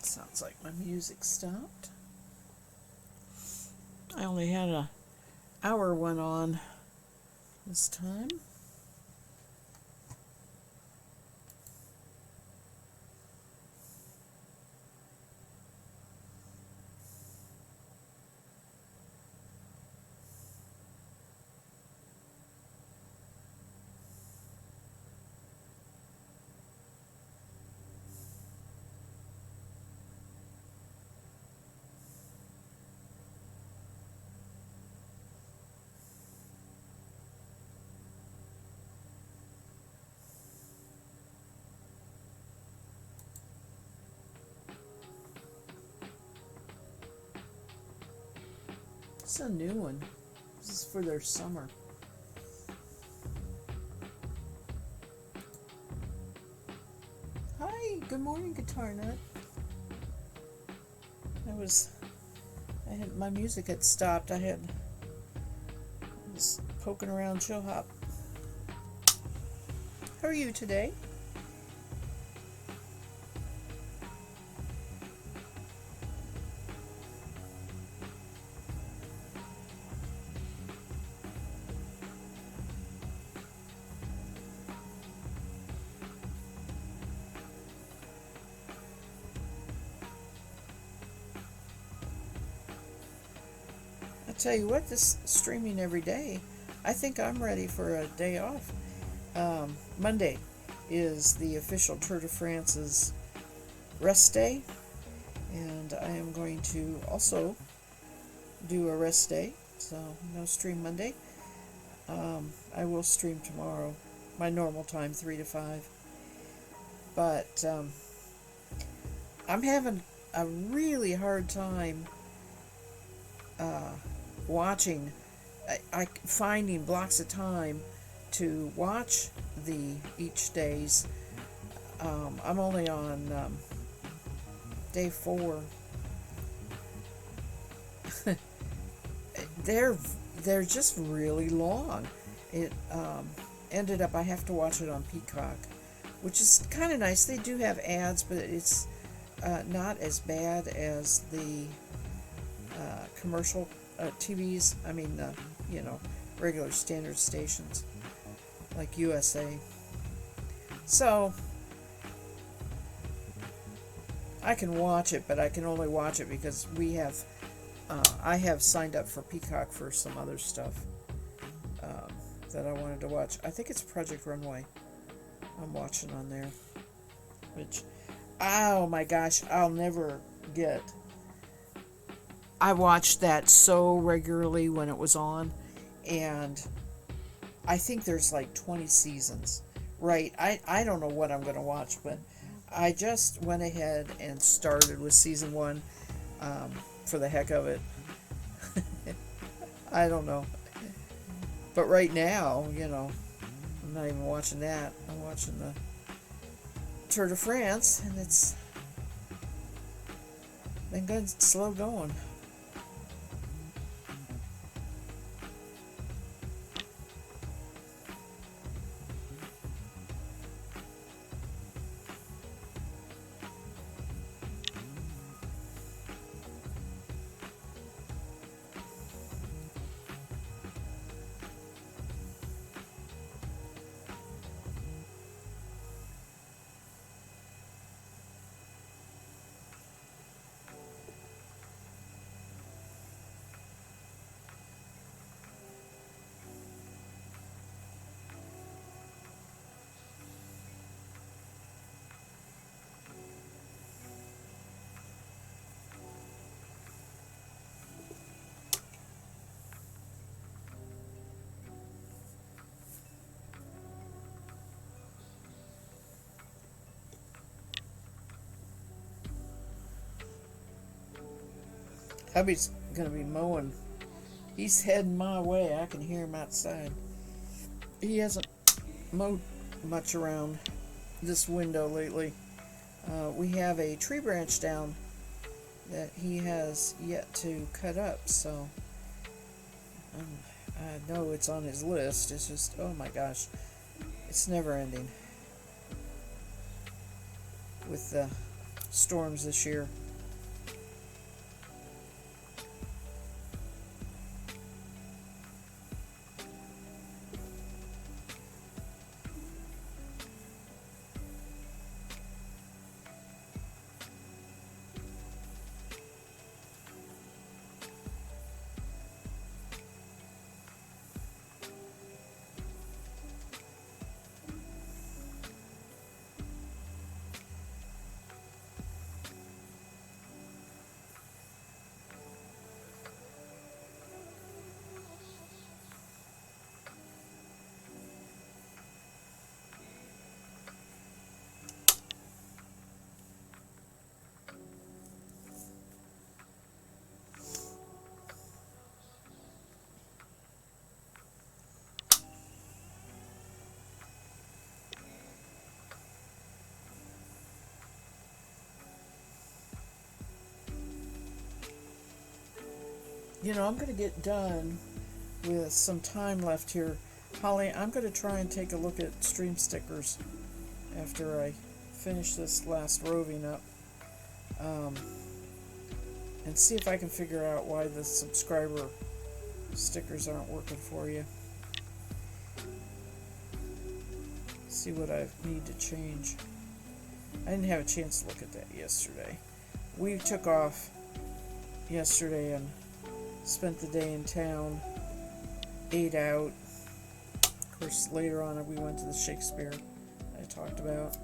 Sounds like my music stopped. I only had an hour one on this time. It's a new one. This is for their summer. Hi, good morning, Guitar Nut. I had my music had stopped. I was poking around Chill Hop. How are you today? I tell you what, this streaming every day, I think I'm ready for a day off. Monday is the official Tour de France's rest day, and I am going to also do a rest day, so no stream Monday. I will stream tomorrow, my normal time, 3 to 5. But I'm having a really hard time watching, finding blocks of time to watch the each days. I'm only on day 4. They're just really long. It ended up I have to watch it on Peacock, which is kind of nice. They do have ads, but it's not as bad as the commercial TVs. I mean, regular standard stations like USA. So I can watch it, but I can only watch it because we have I have signed up for Peacock for some other stuff that I wanted to watch. I think it's Project Runway I'm watching on there. Which, oh my gosh, I'll never get. I watched that so regularly when it was on, and I think there's like 20 seasons. Right, I don't know what I'm going to watch, but I just went ahead and started with season 1 for the heck of it. I don't know. But right now, I'm not even watching that. I'm watching the Tour de France, and it's been good, slow going. Hubby's gonna be mowing. He's heading my way. I can hear him outside. He hasn't mowed much around this window lately. We have a tree branch down that he has yet to cut up, so I know it's on his list. It's just, oh my gosh, it's never ending with the storms this year. I'm going to get done with some time left here. Holly, I'm going to try and take a look at stream stickers after I finish this last roving up. And see if I can figure out why the subscriber stickers aren't working for you. See what I need to change. I didn't have a chance to look at that yesterday. We took off yesterday and spent the day in town, ate out. Of course, later on we went to the Shakespeare I talked about.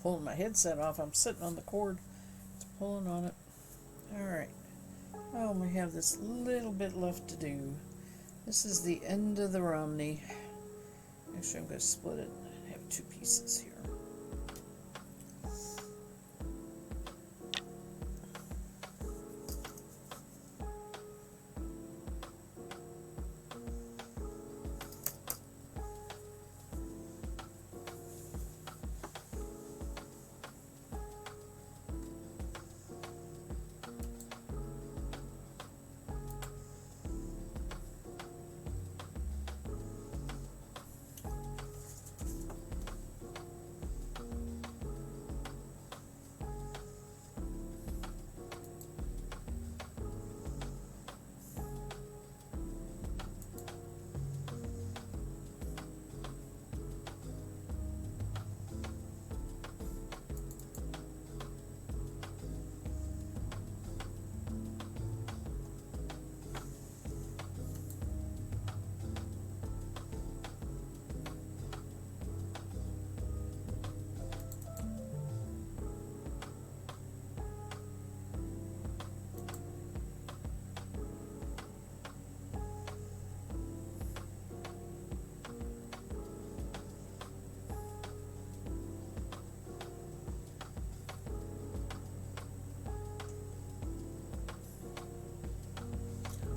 pulling my headset off. I'm sitting on the cord. It's pulling on it. Alright. I only have this little bit left to do. This is the end of the Romney. Actually, I'm going to split it. I have two pieces here.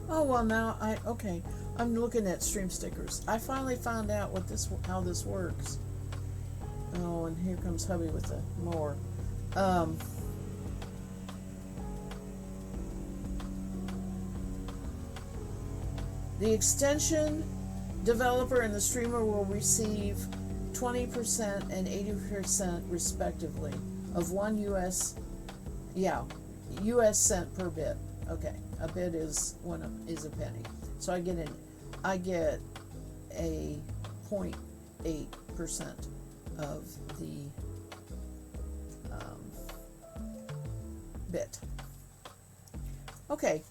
Oh well, now okay. I'm looking at stream stickers. I finally found out how this works. Oh, and here comes hubby with the mower. The extension developer and the streamer will receive 20% and 80% respectively of US cent per bit. Okay, a bit is a penny. So I get a 0.8% of the bit. Okay.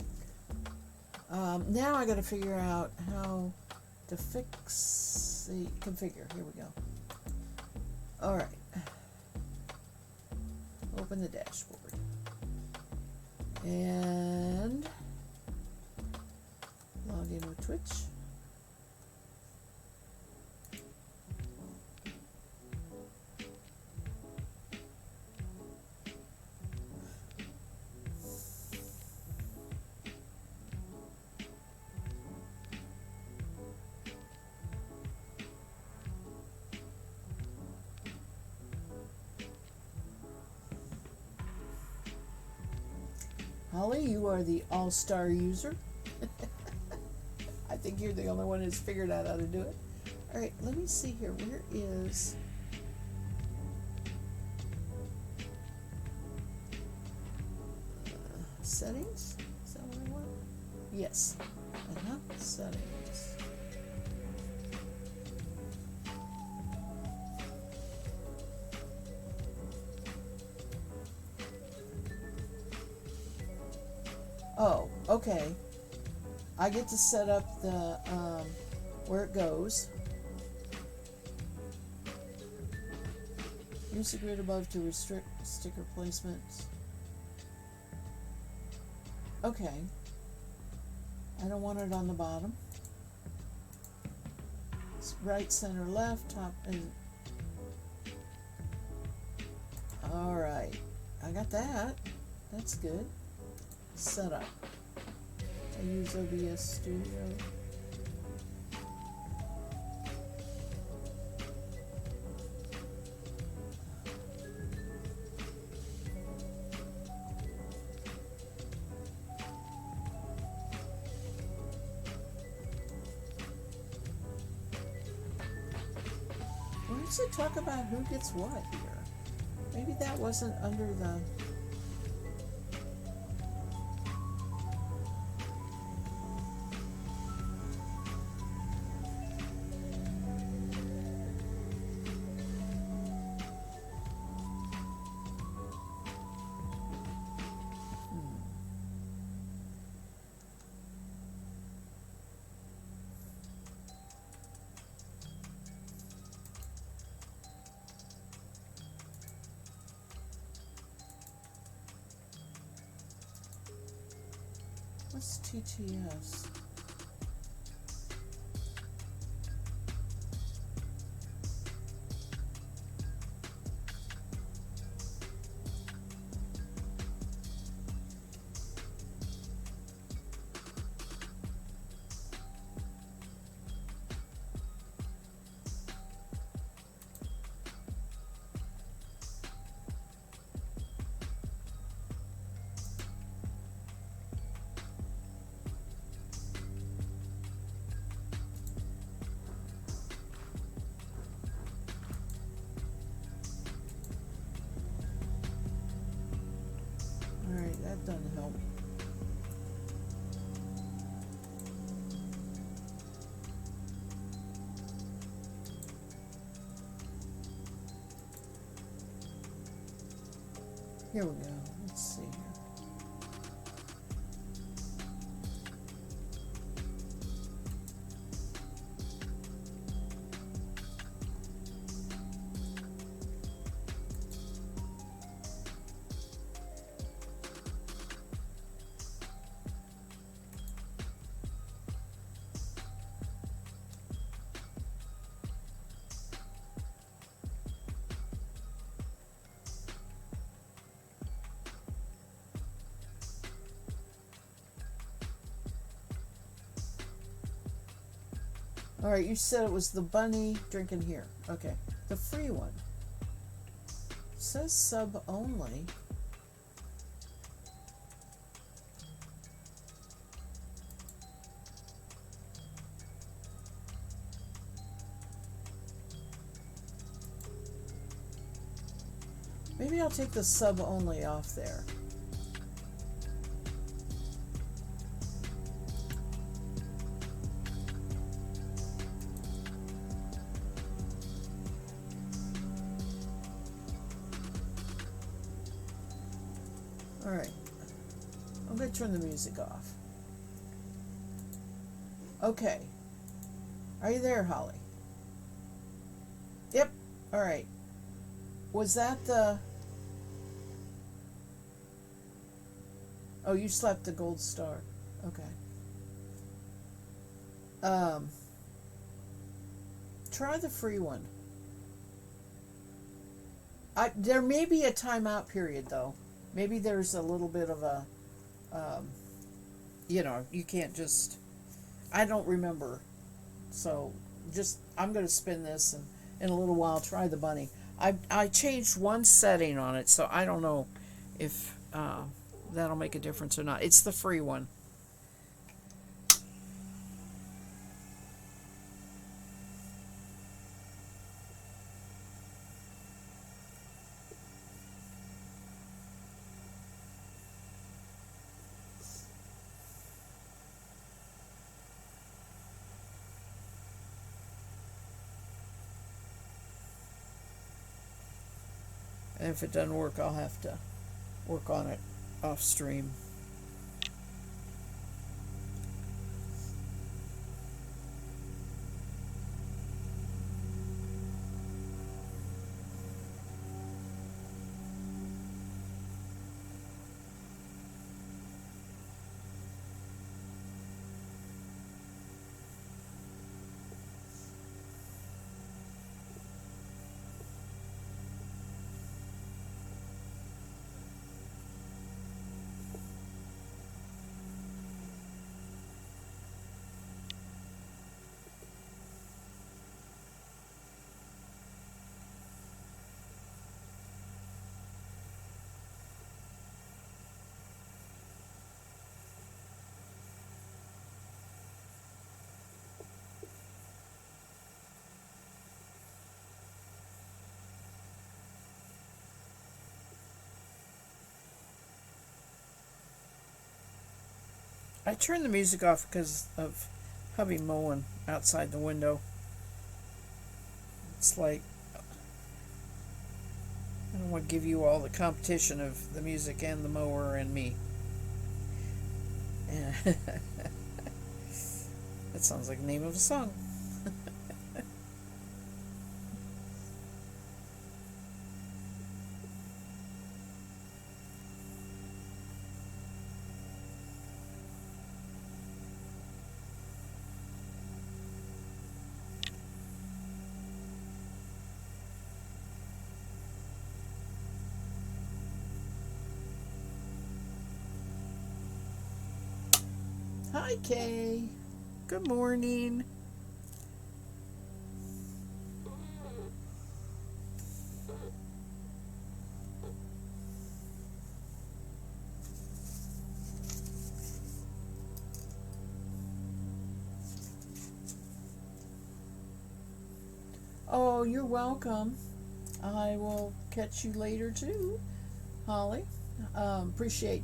Now I got to figure out how to fix the configure. Here we go. All right. Open the dashboard. And log in with Twitch. Holly, you are the all-star user. I think you're the only one who's figured out how to do it. All right, let me see here. Where is... settings? Is that what I want? Yes. Settings. Oh, okay. I get to set up the where it goes. Use the grid above to restrict sticker placements. Okay. I don't want it on the bottom. It's right, center, left, top, and... Alright. I got that. That's good. Setup. I use OBS Studio. Where does it talk about who gets what here? Maybe that wasn't under the... What's TTS? Alright, that doesn't help. Here we go. Let's see here. Alright, you said it was the bunny drinking here. Okay. The free one. It says sub only. Maybe I'll take the sub only off there. Alright. I'm going to turn the music off. Okay. Are you there, Holly? Yep. Alright. Was that the... Oh, you slept the gold star. Okay. Try the free one. There may be a timeout period, though. Maybe there's a little bit of a, you can't just, I don't remember. So I'm going to spin this and in a little while try the bunny. I changed one setting on it, so I don't know if that'll make a difference or not. It's the free one. And if it doesn't work, I'll have to work on it off stream. I turned the music off because of hubby mowing outside the window. It's like, I don't want to give you all the competition of the music and the mower and me. Yeah. That sounds like the name of a song. Hi, Kay. Good morning. Oh, you're welcome. I will catch you later too, Holly. Appreciate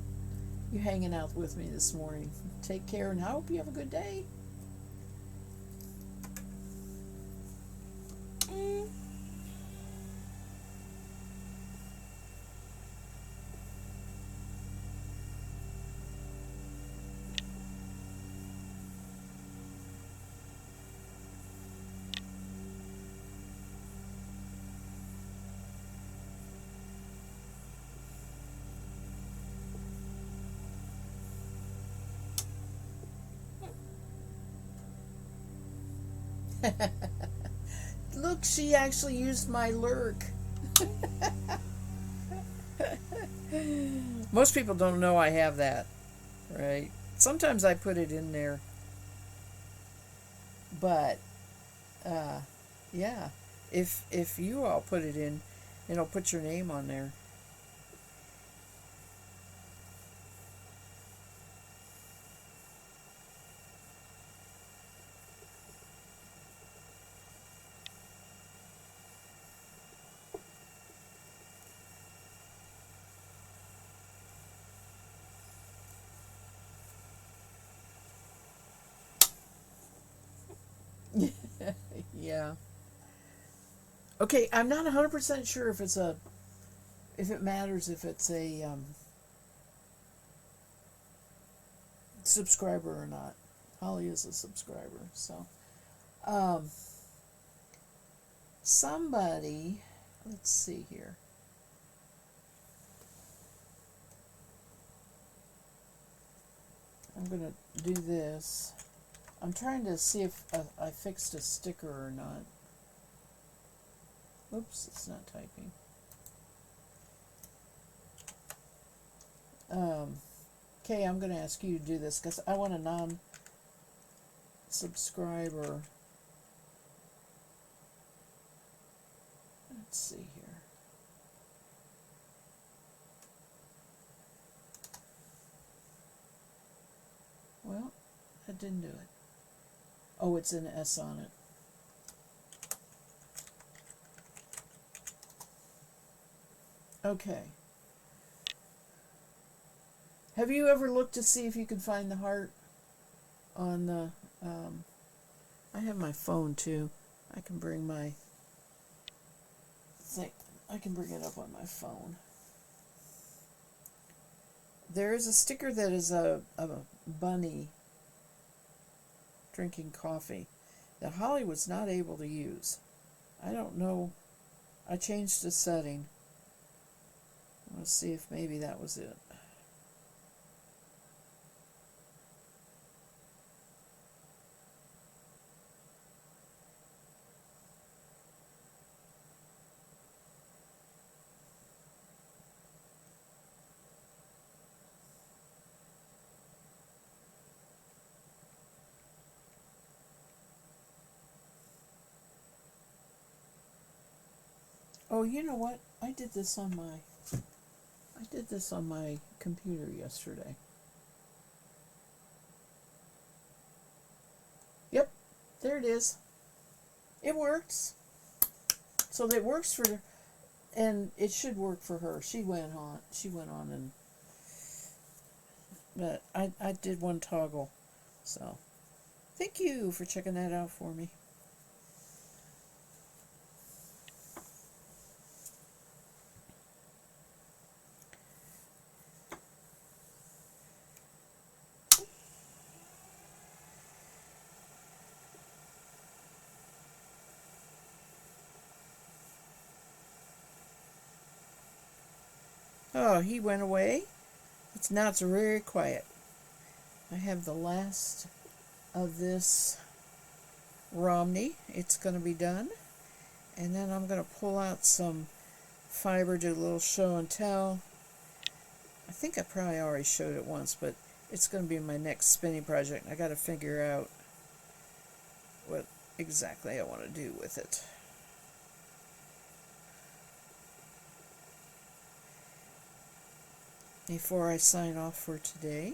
you hanging out with me this morning. Take care, and I hope you have a good day. Look, she actually used my lurk. Most people don't know I have that, right? Sometimes I put it in there. But yeah, if you all put it in, it'll put your name on there. Yeah. Okay, I'm not 100% sure if it matters if it's a subscriber or not. Holly is a subscriber, so um, somebody. Let's see here. I'm gonna do this. I'm trying to see if I fixed a sticker or not. Oops, it's not typing. Okay, I'm going to ask you to do this because I want a non-subscriber. Let's see here. Well, that didn't do it. Oh, it's an S on it. Okay. Have you ever looked to see if you can find the heart on the, I have my phone too. I can bring my thing, I can bring it up on my phone. There is a sticker that is a bunny drinking coffee that Holly was not able to use. I don't know. I changed the setting. Let's see if maybe that was it. Oh, you know what? I did this on my computer yesterday. Yep, there it is. It works. So that works for, and it should work for her. She went on and, but I did one toggle. So, thank you for checking that out for me. Oh, he went away. Now it's very quiet. I have the last of this Romney. It's going to be done. And then I'm going to pull out some fiber, do a little show and tell. I think I probably already showed it once, but it's going to be my next spinning project. I got to figure out what exactly I want to do with it. Before I sign off for today,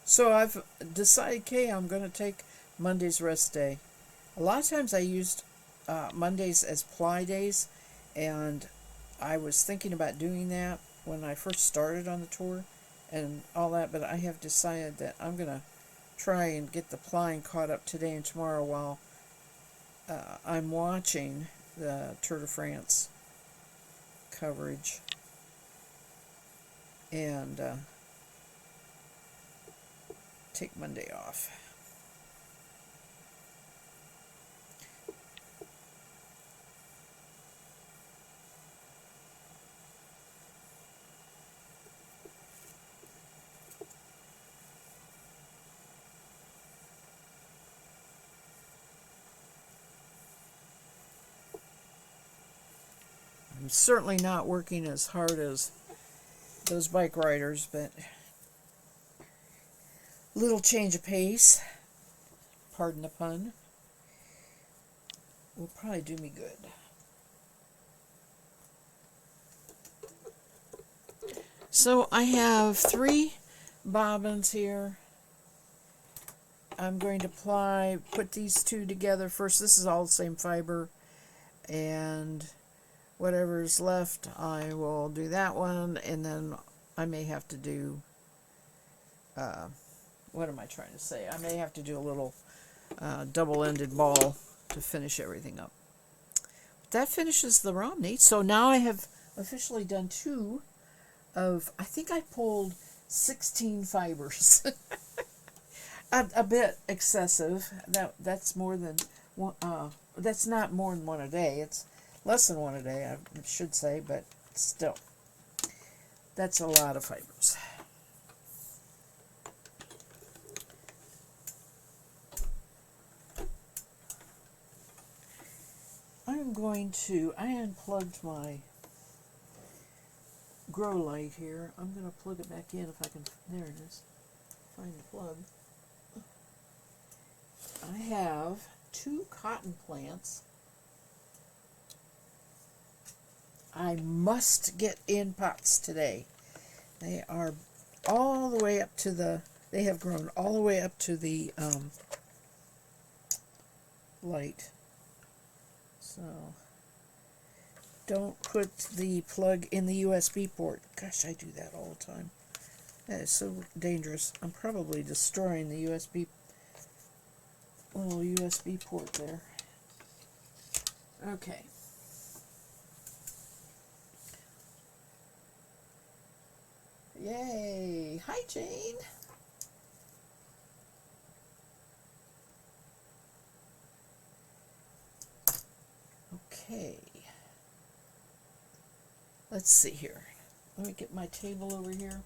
so I've decided, okay, I'm going to take Monday's rest day. A lot of times I used Mondays as ply days, and I was thinking about doing that when I first started on the tour and all that, but I have decided that I'm going to try and get the plying caught up today and tomorrow while I'm watching the Tour de France coverage. And take Monday off. I'm certainly not working as hard as those bike riders, but little change of pace, pardon the pun, will probably do me good. So I have 3 bobbins here. I'm going to put these 2 together first. This is all the same fiber, and whatever's left I will do that one, and then I may have to do what am I trying to say? I may have to do a little double-ended ball to finish everything up. But that finishes the Romney. So now I have officially done 2 of, I think I pulled 16 fibers. a bit excessive. That's more than one. That's not more than one a day. It's less than one a day, I should say, but still, that's a lot of fibers. I unplugged my grow light here. I'm going to plug it back in if I can, there it is, find the plug. I have 2 cotton plants. I must get in pots today. They are all the way up to they have grown all the way up to the light. So, don't put the plug in the USB port. Gosh, I do that all the time. That is so dangerous. I'm probably destroying the little USB port there. Okay. Yay! Hi, Jane. Okay. Let's see here. Let me get my table over here.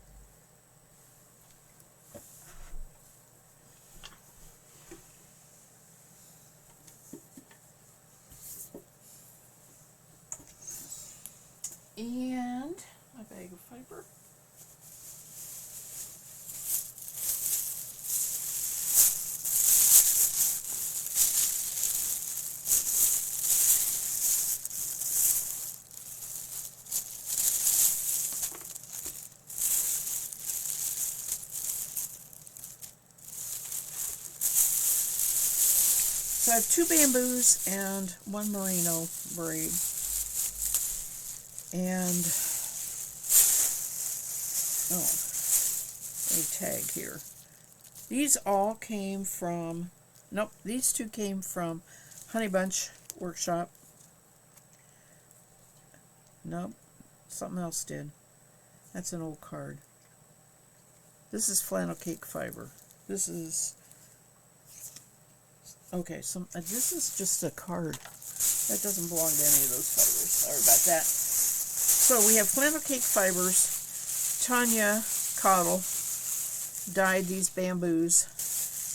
And my bag of fiber. So I have 2 bamboos and 1 merino braid. And, oh, a tag here. These all came from, nope, these 2 came from Honey Bunch Workshop. Nope, something else did. That's an old card. This is flannel cake fiber. This is, okay, this is just a card. That doesn't belong to any of those fibers. Sorry about that. So we have flannel cake fibers. Tanya Cottle dyed these bamboos.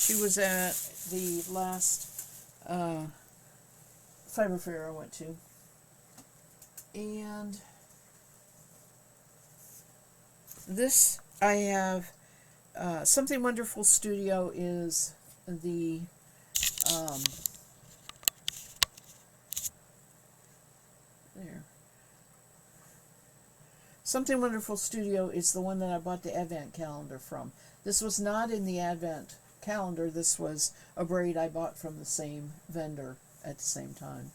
She was at the last fiber fair I went to. And this I have, Something Wonderful Studio is the there. Something Wonderful Studio is the one that I bought the Advent calendar from. This was not in the Advent calendar. This was a braid I bought from the same vendor at the same time.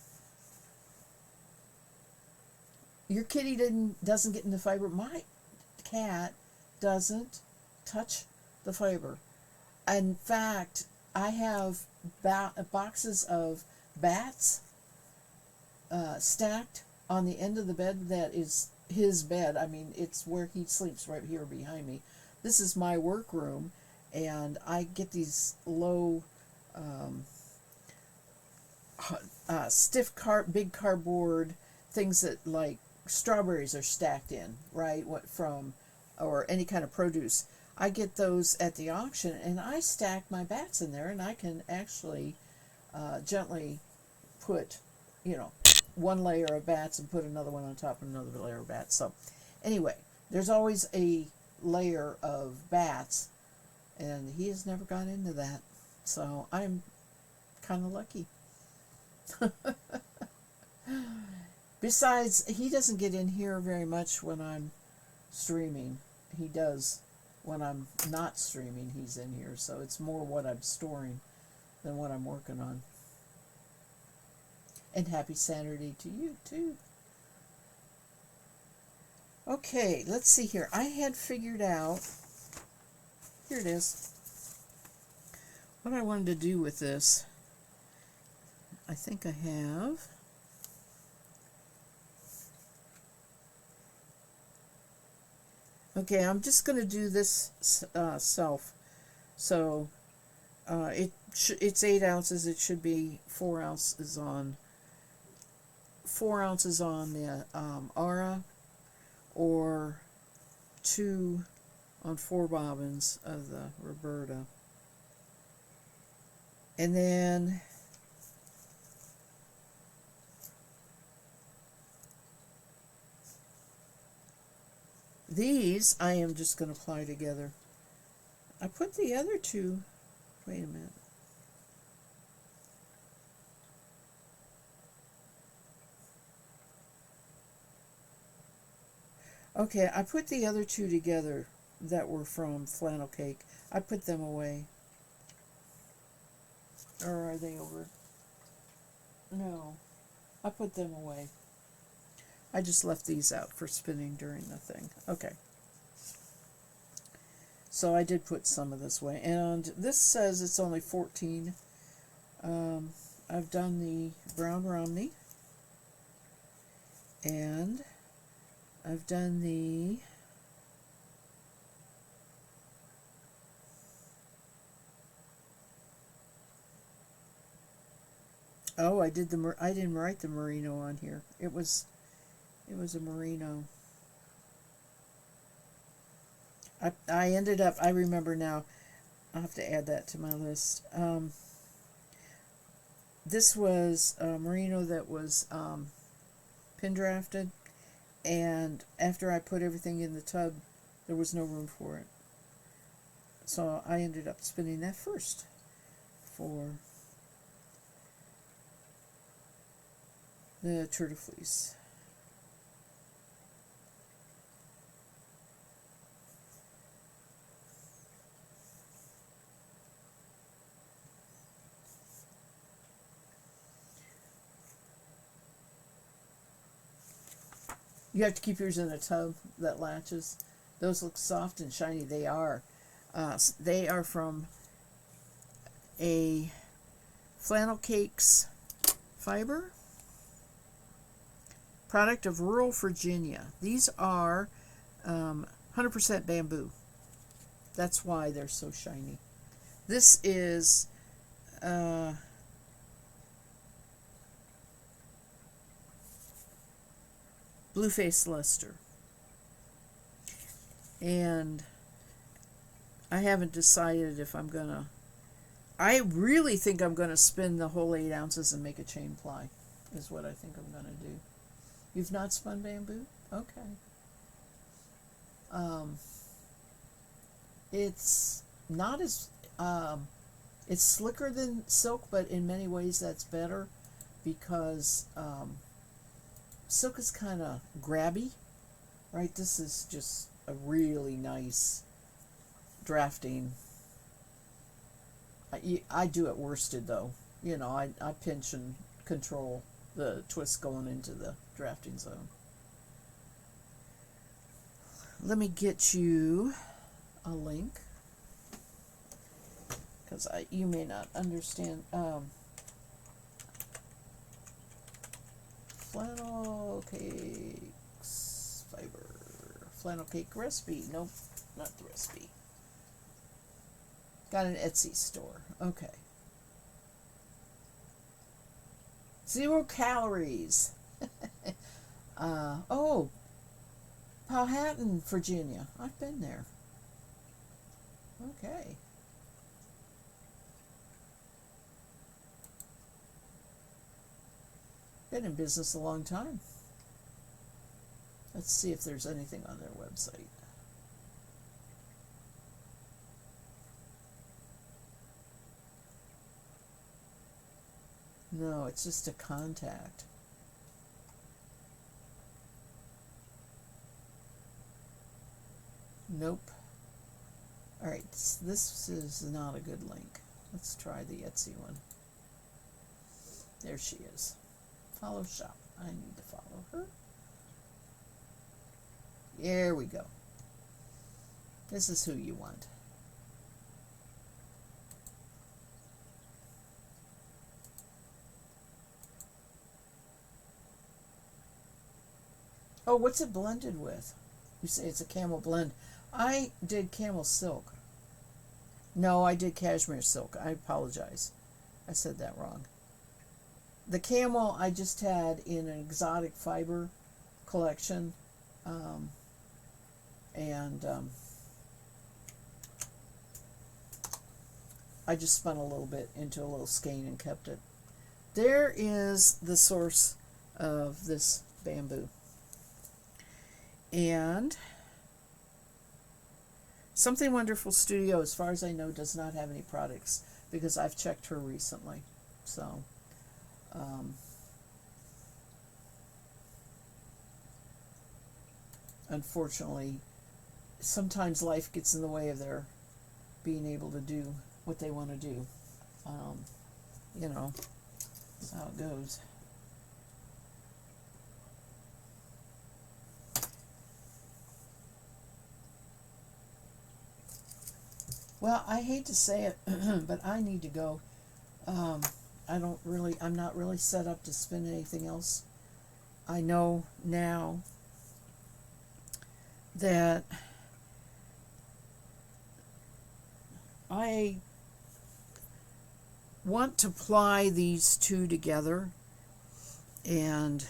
Your kitty doesn't get in the fiber. My cat doesn't touch the fiber. In fact, I have boxes of bats stacked on the end of the bed that is his bed. I mean, it's where he sleeps, right here behind me. This is my workroom, and I get these low, stiff big cardboard things that, like, strawberries are stacked in, right? Or any kind of produce. I get those at the auction, and I stack my bats in there, and I can actually gently put, one layer of bats and put another one on top of another layer of bats. So anyway, there's always a layer of bats, and he has never gone into that. So I'm kind of lucky. Besides, he doesn't get in here very much when I'm streaming. He does when I'm not streaming. He's in here, so it's more what I'm storing than what I'm working on. And happy Saturday to you, too. Okay, let's see here. I had figured out, here it is, what I wanted to do with this. I think I have. Okay, I'm just going to do this self. So it's 8 ounces. It should be 4 ounces on the Aura, or 2 on 4 bobbins of the Roberta. And then these I am just going to apply together. I put the other 2, wait a minute. Okay, I put the other 2 together that were from Flannel Cake. I put them away. Or are they over? No, I put them away. I just left these out for spinning during the thing. Okay. So I did put some of this away. And this says it's only 14. I've done the brown Romney. And I've done the I didn't write the merino on here. It was a merino. I ended up, I remember now, I'll have to add that to my list. This was a merino that was pin drafted, and after I put everything in the tub, there was no room for it. So I ended up spinning that first for the turtle fleece. You have to keep yours in a tub that latches. Those look soft and shiny. They are. They are from a flannel cakes fiber, product of rural Virginia. These are 100% bamboo. That's why they're so shiny. This is Blue-faced Leicester. And I haven't decided if I'm going to... I really think I'm going to spin the whole 8 ounces and make a chain ply, is what I think I'm going to do. You've not spun bamboo? Okay. It's not as... it's slicker than silk, but in many ways that's better because silk is kind of grabby, right? This is just a really nice drafting. I do it worsted though. You know, I pinch and control the twist going into the drafting zone. Let me get you a link because you may not understand. Flannel cakes fiber. Flannel cake recipe. Nope, not the recipe. Got an Etsy store. Okay. 0 calories. Oh, Powhatan, Virginia. I've been there. Okay. Been in business a long time. Let's see if there's anything on their website. No, it's just a contact. Nope. Alright, this is not a good link. Let's try the Etsy one. There she is. Follow shop. I need to follow her. There we go. This is who you want. Oh, what's it blended with? You say it's a camel blend. I did camel silk. No, I did cashmere silk. I apologize. I said that wrong. The camel I just had in an exotic fiber collection. I just spun a little bit into a little skein and kept it. There is the source of this bamboo. And Something Wonderful Studio, as far as I know, does not have any products because I've checked her recently. So, unfortunately, sometimes life gets in the way of their being able to do what they want to do. You know, that's how it goes. Well, I hate to say it, but I need to go. I'm not really set up to spin anything else. I know now that I want to ply these two together, and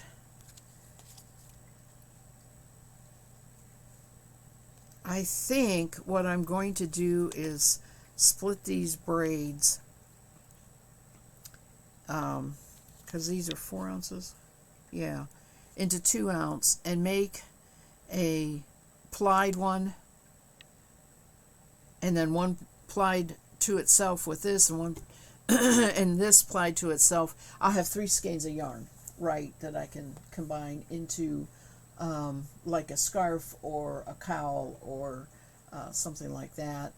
I think what I'm going to do is split these braids, because these are 4 ounces, yeah, into 2 ounce, and make a plied one, and then one plied to itself with this, and one and this plied to itself. I'll have 3 skeins of yarn, right, that I can combine into like a scarf or a cowl or something like that.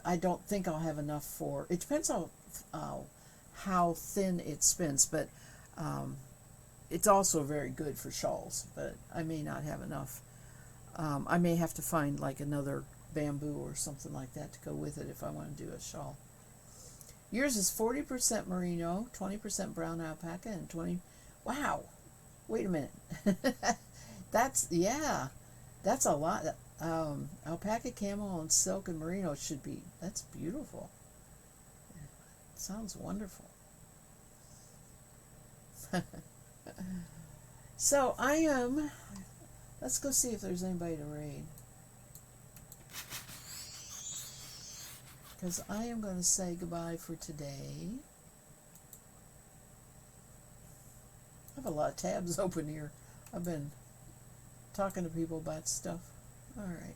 I don't think I'll have enough for, it depends on how thin it spins, but it's also very good for shawls, but I may not have enough. I may have to find like another bamboo or something like that to go with it if I want to do a shawl. Yours is 40% merino, 20% brown alpaca, and 20. Wow. Wait a minute. Yeah, that's a lot. Alpaca, camel, and silk and merino should be. That's beautiful. Sounds wonderful. So I am. Let's go see if there's anybody to raid. Because I am going to say goodbye for today. I have a lot of tabs open here. I've been talking to people about stuff. All right.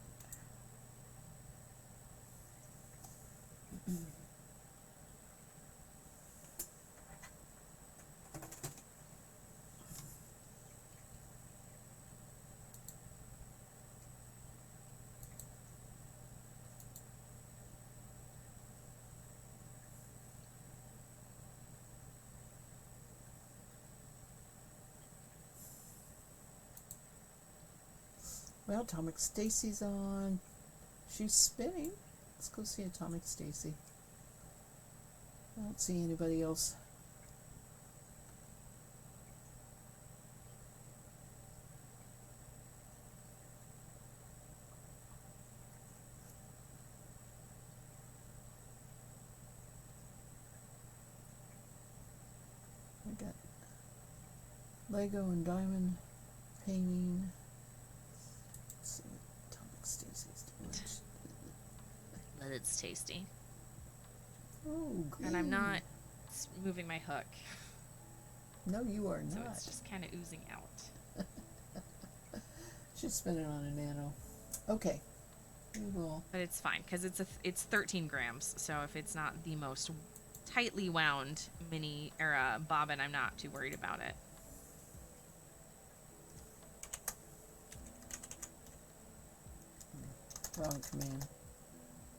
Well, Atomic Stacy's on. She's spinning. Let's go see Atomic Stacy. I don't see anybody else. I got Lego and diamond painting. Let's see what Atomic Stacy's doing. But it's tasty. Oh, good. And I'm not moving my hook. No, you are So not. it's just kind of oozing out. She's spinning on a nano. Okay. We will. But it's fine because it's 13 grams. So if it's not the most tightly wound mini era bobbin, I'm not too worried about it. Wrong command.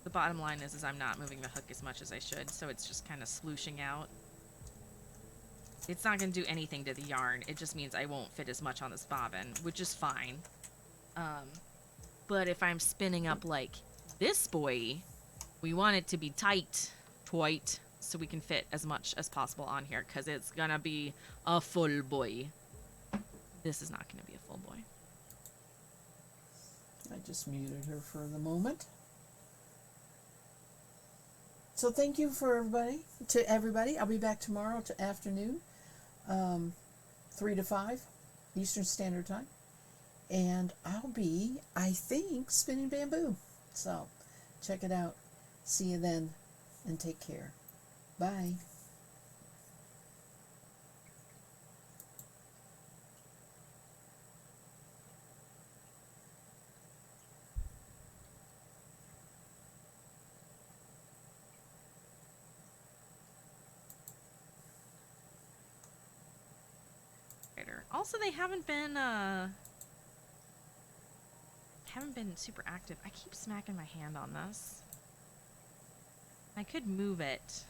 The bottom line is I'm not moving the hook as much as I should, so it's just kind of slooshing out. It's not going to do anything to the yarn. It just means I won't fit as much on this bobbin, which is fine. But if I'm spinning up like this boy, we want it to be tight, so we can fit as much as possible on here, because it's going to be a full boy. This is not going to be a full boy. I just muted her for the moment. So thank you for everybody. I'll be back tomorrow afternoon, 3 to 5 Eastern Standard Time. And I'll be, I think, spinning bamboo. So check it out. See you then, and take care. Bye. Also, they haven't been super active. I keep smacking my hand on this. I could move it.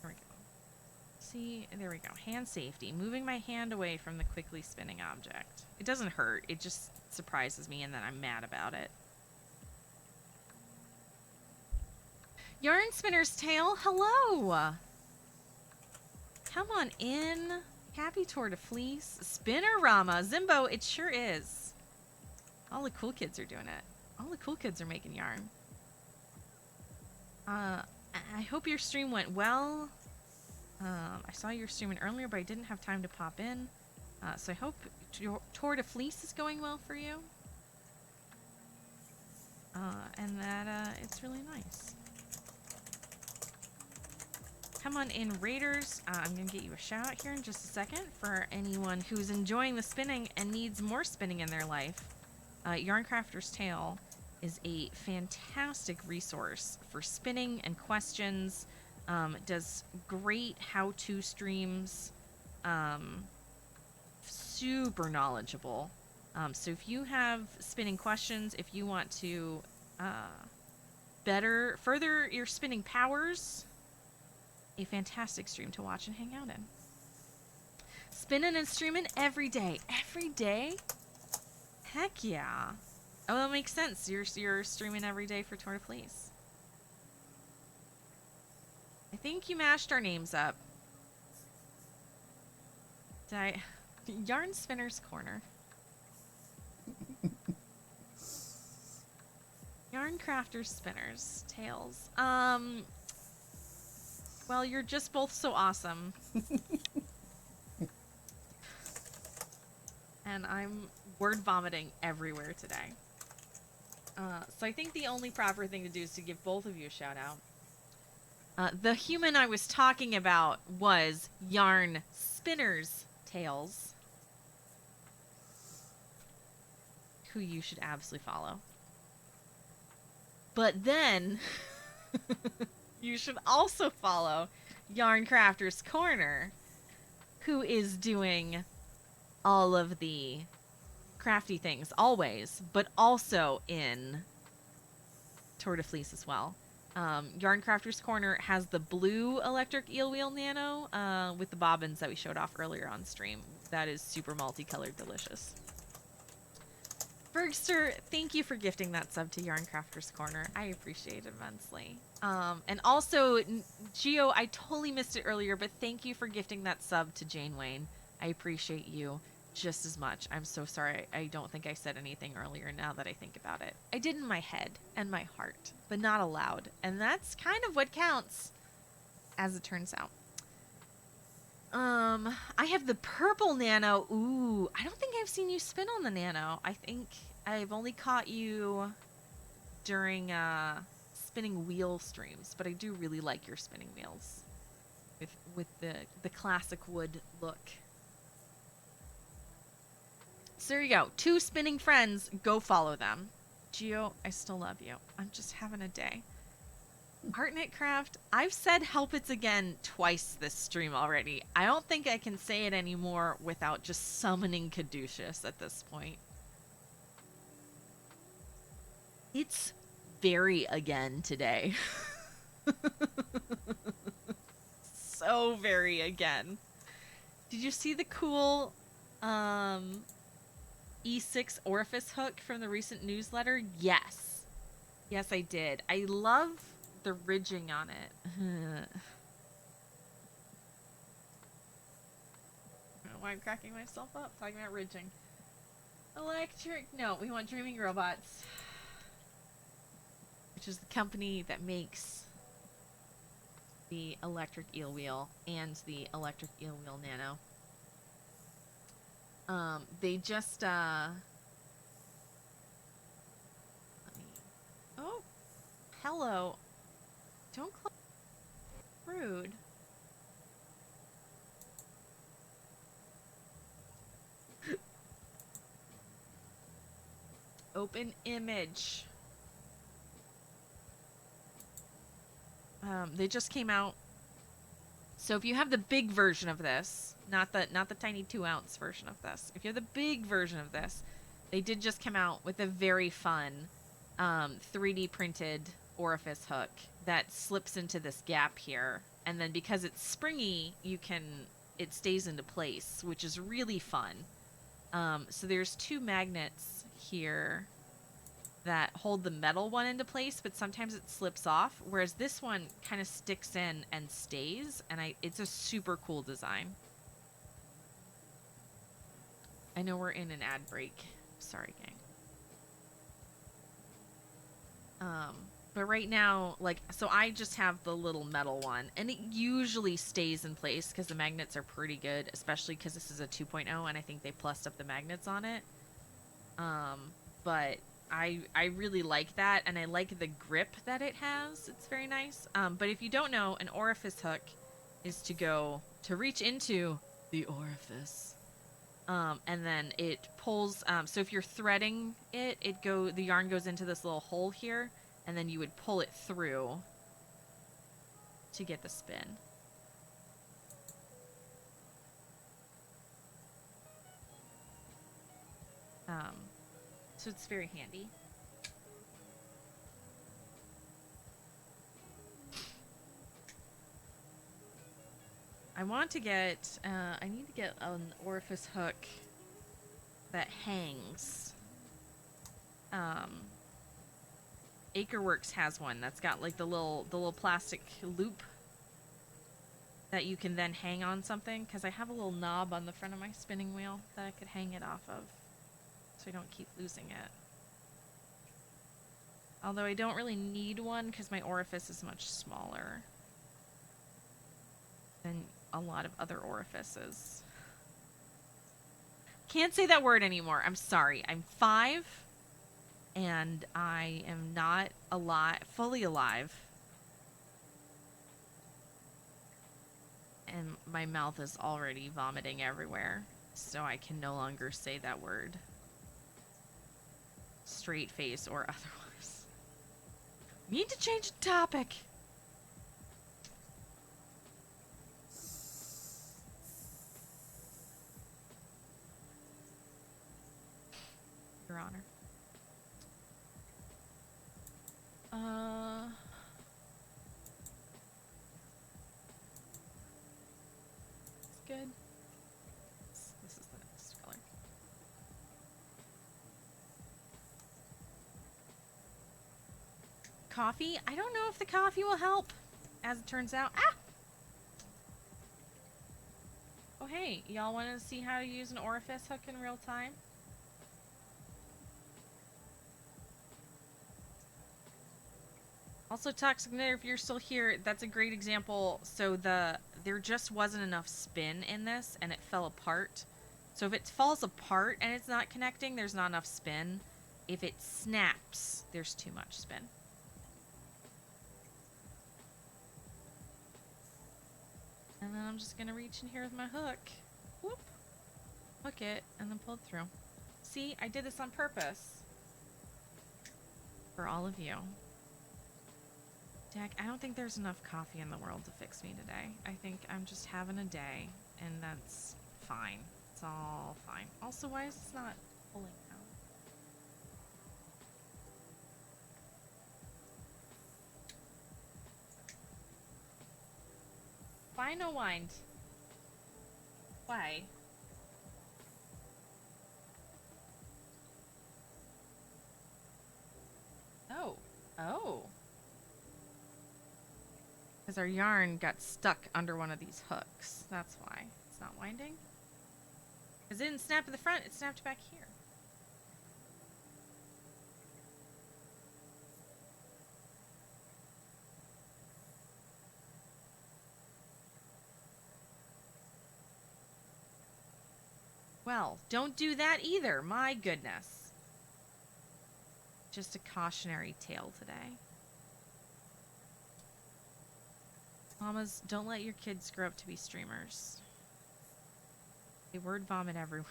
There we go. See, there we go. Hand safety. Moving my hand away from the quickly spinning object. It doesn't hurt. It just surprises me, and then I'm mad about it. Yarn Spinner's Tail, hello! Come on in. Happy Tour de Fleece. Spinnerama. Zimbo, it sure is. All the cool kids are doing it. All the cool kids are making yarn. I hope your stream went well. I saw your streaming earlier, but I didn't have time to pop in. So I hope your Tour de Fleece is going well for you. And that it's really nice. Come on in, Raiders. I'm going to get you a shout out here in just a second for anyone who's enjoying the spinning and needs more spinning in their life. Yarncrafter's Tale is a fantastic resource for spinning and questions. Does great how-to streams. Super knowledgeable. So if you have spinning questions, if you want to further your spinning powers, a fantastic stream to watch and hang out in. Spinning and streaming every day. Every day? Heck yeah. Oh, that makes sense. You're streaming every day for Tour de Fleece. I think you mashed our names up. Did I? Yarn Spinner's Corner. Yarn Crafters Spinners Tales. Well, you're just both so awesome. And I'm word vomiting everywhere today. So I think the only proper thing to do is to give both of you a shout out. The human I was talking about was Yarn Spinner's Tales, who you should absolutely follow. But then you should also follow Yarn Crafter's Corner, who is doing all of the crafty things always, but also in Tour de Fleece as well. Yarn Crafter's Corner has the blue electric eel wheel nano with the bobbins that we showed off earlier on stream. That is super multicolored delicious. Bergster, thank you for gifting that sub to Yarn Crafter's Corner. I appreciate it immensely. And also, Gio, I totally missed it earlier, but thank you for gifting that sub to Jane Wayne. I appreciate you just as much. I'm so sorry. I don't think I said anything earlier now that I think about it. I did in my head and my heart, but not aloud. And that's kind of what counts, as it turns out. I have the purple nano. Ooh, I don't think I've seen you spin on the nano. I think I've only caught you during spinning wheel streams, but I do really like your spinning wheels with the classic wood look. So there you go. 2 spinning friends. Go follow them. Gio, I still love you. I'm just having a day. Heartknit Craft. I've said help it's again twice this stream already. I don't think I can say it anymore without just summoning Caduceus at this point. It's very again today. So very again. Did you see the cool E6 orifice hook from the recent newsletter? Yes. Yes, I did. I love the ridging on it. Why I'm cracking myself up talking about ridging. Electric. No, we want Dreaming Robots, which is the company that makes the electric eel wheel and the electric eel wheel nano. They just oh, hello. Don't close. Rude. Open image. They just came out. So if you have the big version of this, not the tiny 2-ounce version of this. If you have the big version of this, they did just come out with a very fun 3D printed orifice hook that slips into this gap here, and then because it's springy, it stays into place, which is really fun. So there's 2 magnets here that hold the metal one into place, but sometimes it slips off, whereas this one kind of sticks in and stays, and it's a super cool design. I know we're in an ad break. Sorry, gang. But right now, so I just have the little metal one, and it usually stays in place because the magnets are pretty good, especially because this is a 2.0, and I think they plussed up the magnets on it. But I really like that, and I like the grip that it has. It's very nice. But if you don't know, an orifice hook is to reach into the orifice. And then it pulls, so if you're threading it, the yarn goes into this little hole here, and then you would pull it through to get the spin. So it's very handy. I want to get, I need to get an orifice hook that hangs. Acreworks has one that's got like the little plastic loop that you can then hang on something, because I have a little knob on the front of my spinning wheel that I could hang it off of so I don't keep losing it. Although I don't really need one because my orifice is much smaller than a lot of other orifices. Can't say that word anymore. I'm sorry. I'm 5 and I am not fully alive. And my mouth is already vomiting everywhere, so I can no longer say that word. Straight face or otherwise. Need to change the topic. Your Honor. It's good. This is the next color. Coffee? I don't know if the coffee will help, as it turns out. Ah! Oh, hey, y'all want to see how to use an orifice hook in real time? Also, Toxic Knitter, if you're still here, that's a great example. So there just wasn't enough spin in this, and it fell apart. So if it falls apart and it's not connecting, there's not enough spin. If it snaps, there's too much spin. And then I'm just going to reach in here with my hook. Whoop. Hook it, and then pull it through. See, I did this on purpose. For all of you. Dak, I don't think there's enough coffee in the world to fix me today. I think I'm just having a day, and that's fine. It's all fine. Also, why is this not pulling out? Why no wind? Why? Oh. Oh. Because our yarn got stuck under one of these hooks. That's why. It's not winding. Because it didn't snap at the front, it snapped back here. Well, don't do that either. My goodness. Just a cautionary tale today. Mamas, don't let your kids grow up to be streamers. They word vomit everywhere.